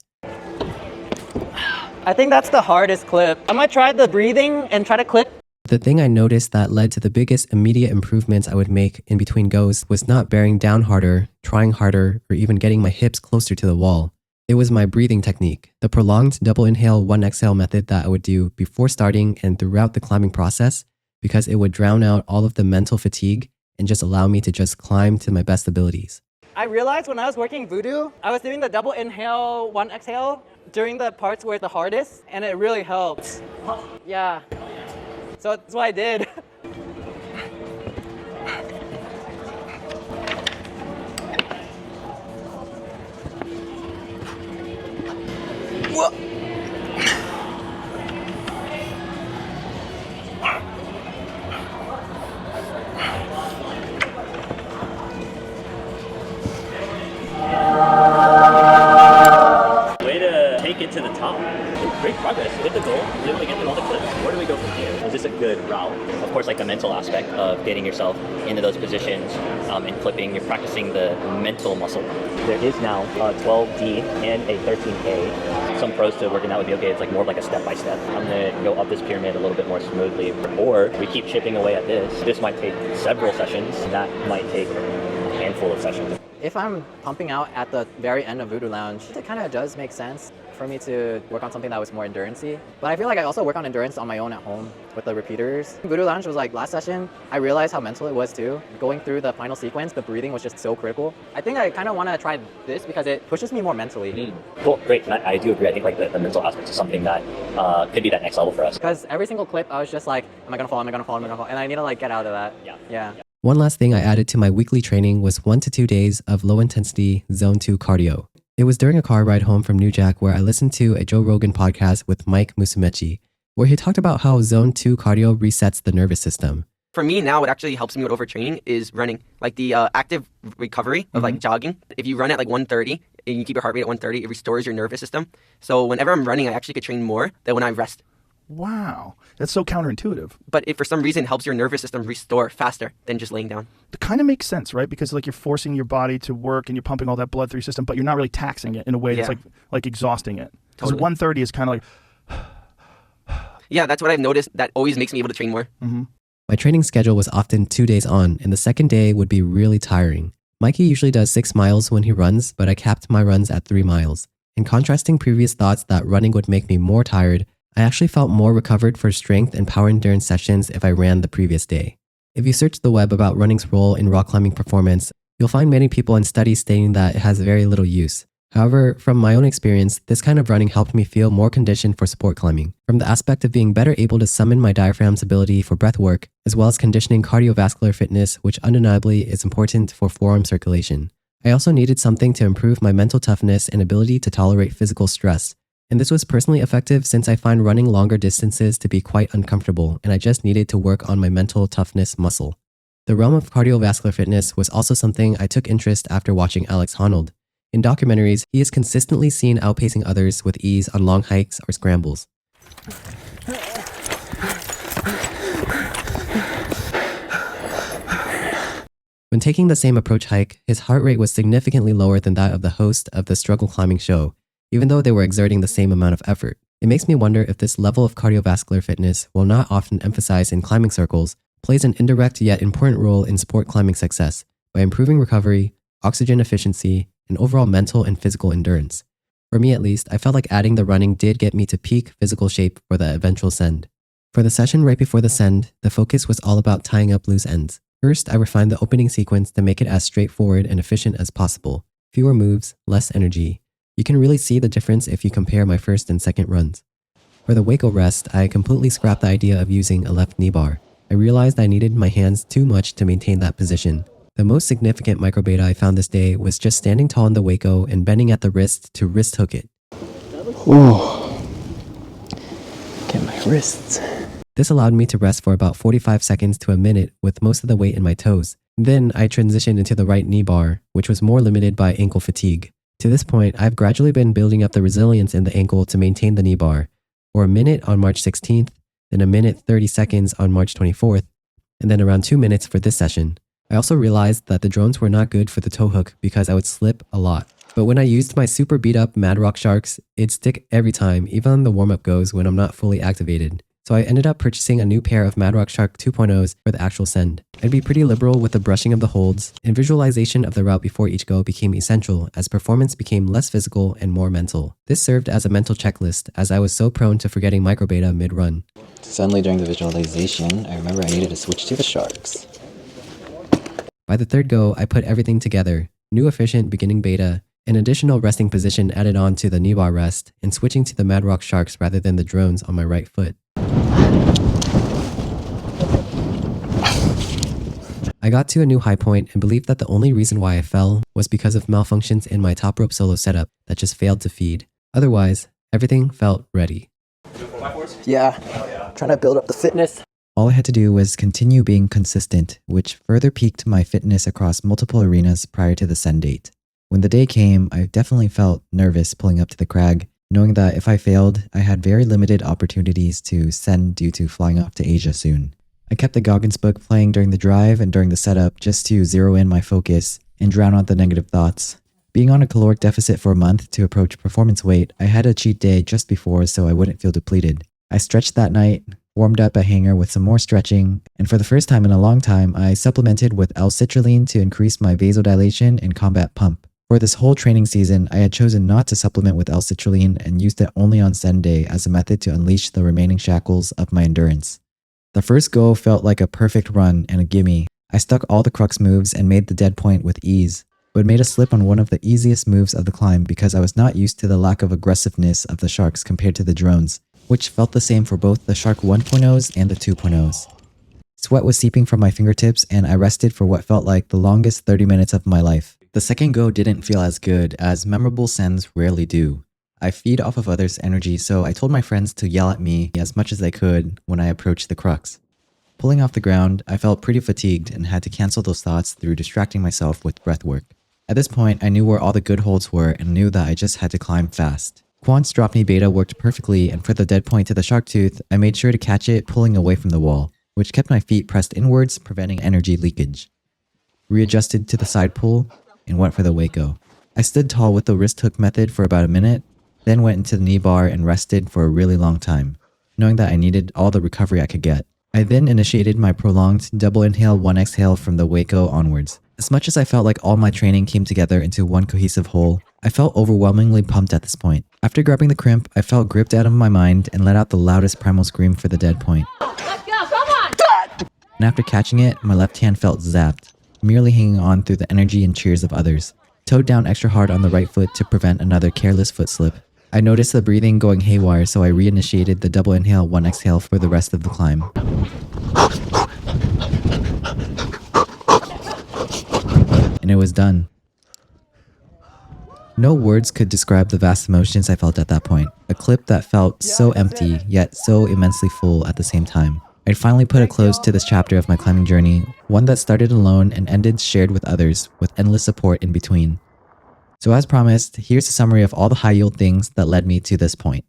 I think that's the hardest clip. I'm gonna try the breathing and try to clip. The thing I noticed that led to the biggest immediate improvements I would make in between goes was not bearing down harder, trying harder, or even getting my hips closer to the wall. It was my breathing technique, the prolonged double inhale, one exhale method that I would do before starting and throughout the climbing process, because it would drown out all of the mental fatigue and just allow me to just climb to my best abilities. I realized when I was working Voodoo, I was doing the double inhale, one exhale during the parts where it's the hardest, and it really helped. Yeah. So that's what I did. Way to take it to the top. Great progress. Hit the goal. You're able to get through all the clips. Where do we go from here? Is this a good route? Of course, like the mental aspect of getting yourself into those positions and clipping. You're practicing the mental muscle. There is now a 12D and a 13A. Some pros to working out would be okay. It's like more of like a step-by-step. I'm gonna go up this pyramid a little bit more smoothly. Or we keep chipping away at this. This might take several sessions. That might take a handful of sessions. If I'm pumping out at the very end of Voodoo Lounge, it kind of does make sense for me to work on something that was more endurance-y. But I feel like I also work on endurance on my own at home with the repeaters. Voodoo Lounge was like last session, I realized how mental it was too. Going through the final sequence, the breathing was just so critical. I think I kind of want to try this because it pushes me more mentally. Cool, great. And I do agree. I think like the mental aspect is something that could be that next level for us. Because every single clip, I was just like, am I gonna fall, am I gonna fall, am I gonna fall? And I need to like get out of that. Yeah. One last thing I added to my weekly training was 1 to 2 days of low-intensity Zone 2 cardio. It was during a car ride home from New Jack where I listened to a Joe Rogan podcast with Mike Musumeci, where he talked about how Zone 2 cardio resets the nervous system. For me now, what actually helps me with overtraining is running. Like the active recovery of like jogging. If you run at like 130 and you keep your heart rate at 130, it restores your nervous system. So whenever I'm running, I actually could train more than when I rest. Wow, that's so counterintuitive. But it for some reason helps your nervous system restore faster than just laying down. It kind of makes sense, right? Because like you're forcing your body to work and you're pumping all that blood through your system, but you're not really taxing it in a way that's like exhausting it. Because 130 is kind of like... Yeah, that's what I've noticed. That always makes me able to train more. My training schedule was often 2 days on, and the second day would be really tiring. Mikey usually does 6 miles when he runs, but I capped my runs at 3 miles. In contrasting previous thoughts that running would make me more tired, I actually felt more recovered for strength and power endurance sessions if I ran the previous day. If you search the web about running's role in rock climbing performance, you'll find many people in studies stating that it has very little use. However, from my own experience, this kind of running helped me feel more conditioned for sport climbing, from the aspect of being better able to summon my diaphragm's ability for breath work, as well as conditioning cardiovascular fitness, which undeniably is important for forearm circulation. I also needed something to improve my mental toughness and ability to tolerate physical stress. And this was personally effective since I find running longer distances to be quite uncomfortable, and I just needed to work on my mental toughness muscle. The realm of cardiovascular fitness was also something I took interest after watching Alex Honnold. In documentaries, he is consistently seen outpacing others with ease on long hikes or scrambles. When taking the same approach hike, his heart rate was significantly lower than that of the host of the struggle climbing show, even though they were exerting the same amount of effort. It makes me wonder if this level of cardiovascular fitness, while not often emphasized in climbing circles, plays an indirect yet important role in sport climbing success by improving recovery, oxygen efficiency, and overall mental and physical endurance. For me at least, I felt like adding the running did get me to peak physical shape for the eventual send. For the session right before the send, the focus was all about tying up loose ends. First, I refined the opening sequence to make it as straightforward and efficient as possible. Fewer moves, less energy. You can really see the difference if you compare my first and second runs. For the Waco rest, I completely scrapped the idea of using a left knee bar. I realized I needed my hands too much to maintain that position. The most significant microbeta I found this day was just standing tall in the Waco and bending at the wrist to wrist hook it. Whoa. Get my wrists. This allowed me to rest for about 45 seconds to a minute with most of the weight in my toes. Then I transitioned into the right knee bar, which was more limited by ankle fatigue. To this point, I've gradually been building up the resilience in the ankle to maintain the knee bar. or a minute on March 16th, then a minute 30 seconds on March 24th, and then around 2 minutes for this session. I also realized that the drones were not good for the tow hook because I would slip a lot. But when I used my super beat up Mad Rock Sharks, it'd stick every time, even on the warm-up goes when I'm not fully activated. So I ended up purchasing a new pair of Mad Rock Shark 2.0s for the actual send. I'd be pretty liberal with the brushing of the holds, and visualization of the route before each go became essential as performance became less physical and more mental. This served as a mental checklist as I was so prone to forgetting microbeta mid-run. Suddenly during the visualization, I remember I needed to switch to the sharks. By the third go, I put everything together. New efficient beginning beta, an additional resting position added on to the knee bar rest, and switching to the Mad Rock Sharks rather than the drones on my right foot. I got to a new high point and believed that the only reason why I fell was because of malfunctions in my Toprope solo setup that just failed to feed. Otherwise, everything felt ready. Yeah, trying to build up the fitness. All I had to do was continue being consistent, which further piqued my fitness across multiple arenas prior to the send date. When the day came, I definitely felt nervous pulling up to the crag, knowing that if I failed, I had very limited opportunities to send due to flying off to Asia soon. I kept the Goggins book playing during the drive and during the setup just to zero in my focus and drown out the negative thoughts. Being on a caloric deficit for a month to approach performance weight, I had a cheat day just before so I wouldn't feel depleted. I stretched that night, warmed up a hanger with some more stretching, and for the first time in a long time, I supplemented with L-citrulline to increase my vasodilation and combat pump. For this whole training season, I had chosen not to supplement with L-citrulline and used it only on send day as a method to unleash the remaining shackles of my endurance. The first go felt like a perfect run and a gimme. I stuck all the crux moves and made the dead point with ease, but made a slip on one of the easiest moves of the climb because I was not used to the lack of aggressiveness of the sharks compared to the drones, which felt the same for both the Shark 1.0s and the 2.0s. Sweat was seeping from my fingertips and I rested for what felt like the longest 30 minutes of my life. The second go didn't feel as good as memorable sends rarely do. I feed off of others' energy, so I told my friends to yell at me as much as they could when I approached the crux. Pulling off the ground, I felt pretty fatigued and had to cancel those thoughts through distracting myself with breathwork. At this point, I knew where all the good holds were and knew that I just had to climb fast. Quant's drop knee beta worked perfectly, and for the dead point to the shark tooth, I made sure to catch it pulling away from the wall, which kept my feet pressed inwards, preventing energy leakage. Readjusted to the side pull, and went for the Waco. I stood tall with the wrist hook method for about a minute, then went into the knee bar and rested for a really long time, knowing that I needed all the recovery I could get. I then initiated my prolonged double inhale, one exhale from the Waco onwards. As much as I felt like all my training came together into one cohesive whole, I felt overwhelmingly pumped at this point. After grabbing the crimp, I felt gripped out of my mind and let out the loudest primal scream for the dead point. Let's go, come on! And after catching it, my left hand felt zapped, merely hanging on through the energy and cheers of others. Toed down extra hard on the right foot to prevent another careless foot slip. I noticed the breathing going haywire, so I reinitiated the double inhale, one exhale for the rest of the climb. And it was done. No words could describe the vast emotions I felt at that point. A clip that felt so empty, yet so immensely full at the same time. I'd finally put a close to this chapter of my climbing journey, one that started alone and ended shared with others, with endless support in between. So as promised, here's a summary of all the high-yield things that led me to this point.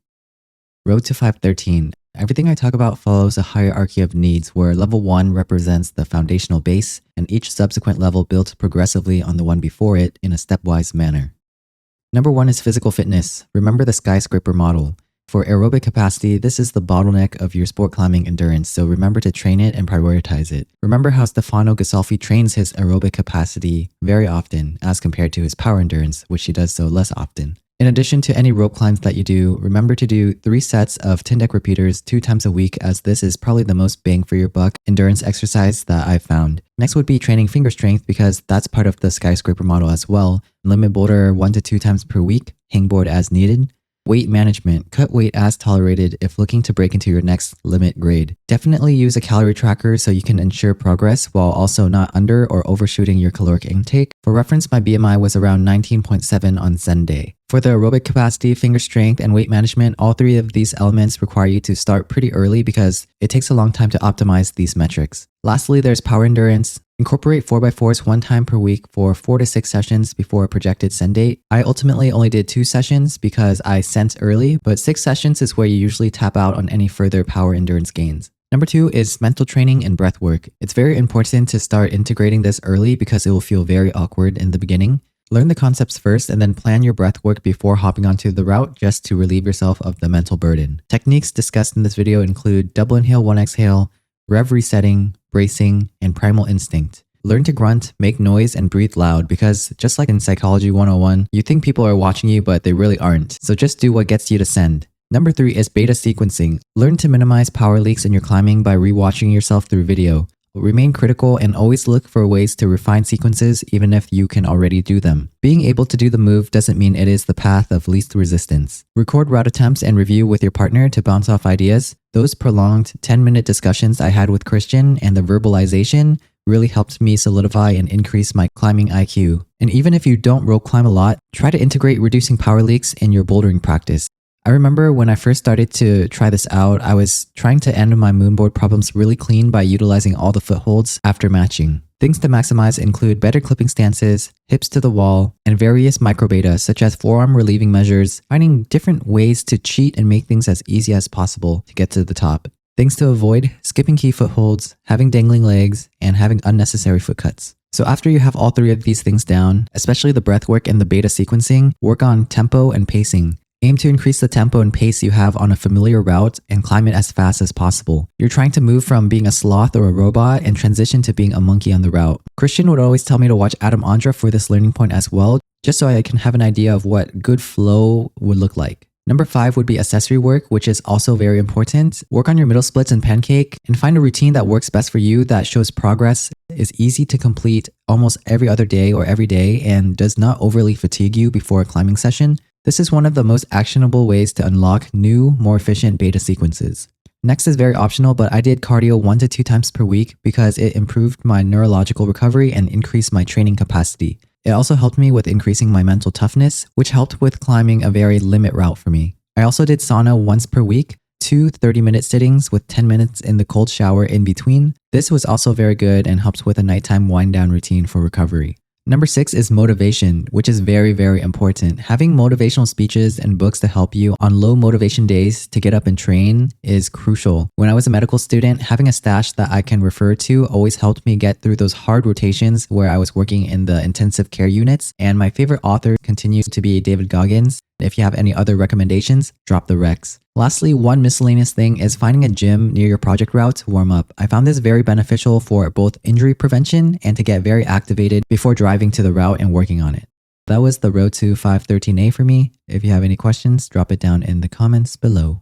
Road to 513. Everything I talk about follows a hierarchy of needs where level 1 represents the foundational base, and each subsequent level built progressively on the one before it in a stepwise manner. Number 1 is physical fitness. Remember the skyscraper model. For aerobic capacity, this is the bottleneck of your sport climbing endurance, so remember to train it and prioritize it. Remember how Stefano Ghisolfi trains his aerobic capacity very often as compared to his power endurance, which he does so less often. In addition to any rope climbs that you do, remember to do 3 sets of Tindeq Repeaters 2 times a week, as this is probably the most bang for your buck endurance exercise that I've found. Next would be training finger strength, because that's part of the skyscraper model as well. Limit boulder 1 to 2 times per week, hangboard as needed. Weight management. Cut weight as tolerated if looking to break into your next limit grade. Definitely use a calorie tracker so you can ensure progress while also not under or overshooting your caloric intake. For reference, my BMI was around 19.7 on Zen day. For the aerobic capacity, finger strength, and weight management, all 3 of these elements require you to start pretty early because it takes a long time to optimize these metrics. Lastly, there's power endurance. Incorporate 4x4s 1 time per week for 4 to 6 sessions before a projected send date. I ultimately only did 2 sessions because I sent early, but 6 sessions is where you usually tap out on any further power endurance gains. Number 2 is mental training and breath work. It's very important to start integrating this early because it will feel very awkward in the beginning. Learn the concepts first and then plan your breath work before hopping onto the route just to relieve yourself of the mental burden. Techniques discussed in this video include double inhale, 1 exhale, rev resetting, bracing, and primal instinct. Learn to grunt, make noise, and breathe loud because just like in Psychology 101, you think people are watching you but they really aren't. So just do what gets you to send. Number 3 is beta sequencing. Learn to minimize power leaks in your climbing by rewatching yourself through video. Remain critical and always look for ways to refine sequences even if you can already do them. Being able to do the move doesn't mean it is the path of least resistance. Record route attempts and review with your partner to bounce off ideas. Those prolonged 10-minute discussions I had with Christian and the verbalization really helped me solidify and increase my climbing IQ. And even if you don't rope climb a lot, try to integrate reducing power leaks in your bouldering practice. I remember when I first started to try this out, I was trying to end my moonboard problems really clean by utilizing all the footholds after matching. Things to maximize include better clipping stances, hips to the wall, and various micro betas such as forearm relieving measures, finding different ways to cheat and make things as easy as possible to get to the top. Things to avoid: skipping key footholds, having dangling legs, and having unnecessary foot cuts. So after you have all 3 of these things down, especially the breath work and the beta sequencing, work on tempo and pacing. Aim to increase the tempo and pace you have on a familiar route and climb it as fast as possible. You're trying to move from being a sloth or a robot and transition to being a monkey on the route. Christian would always tell me to watch Adam Ondra for this learning point as well, just so I can have an idea of what good flow would look like. Number 5 would be accessory work, which is also very important. Work on your middle splits and pancake and find a routine that works best for you that shows progress, is easy to complete almost every other day or every day, and does not overly fatigue you before a climbing session. This is one of the most actionable ways to unlock new, more efficient beta sequences. Next is very optional, but I did cardio 1 to 2 times per week because it improved my neurological recovery and increased my training capacity. It also helped me with increasing my mental toughness, which helped with climbing a very limit route for me. I also did sauna once per week, 2 30-minute sittings with 10 minutes in the cold shower in between. This was also very good and helps with a nighttime wind down routine for recovery. Number 6 is motivation, which is very, very important. Having motivational speeches and books to help you on low motivation days to get up and train is crucial. When I was a medical student, having a stash that I can refer to always helped me get through those hard rotations where I was working in the intensive care units. And my favorite author continues to be David Goggins. If you have any other recommendations, drop the recs. Lastly, one miscellaneous thing is finding a gym near your project route to warm up. I found this very beneficial for both injury prevention and to get very activated before driving to the route and working on it. That was the road to 513A for me. If you have any questions, drop it down in the comments below.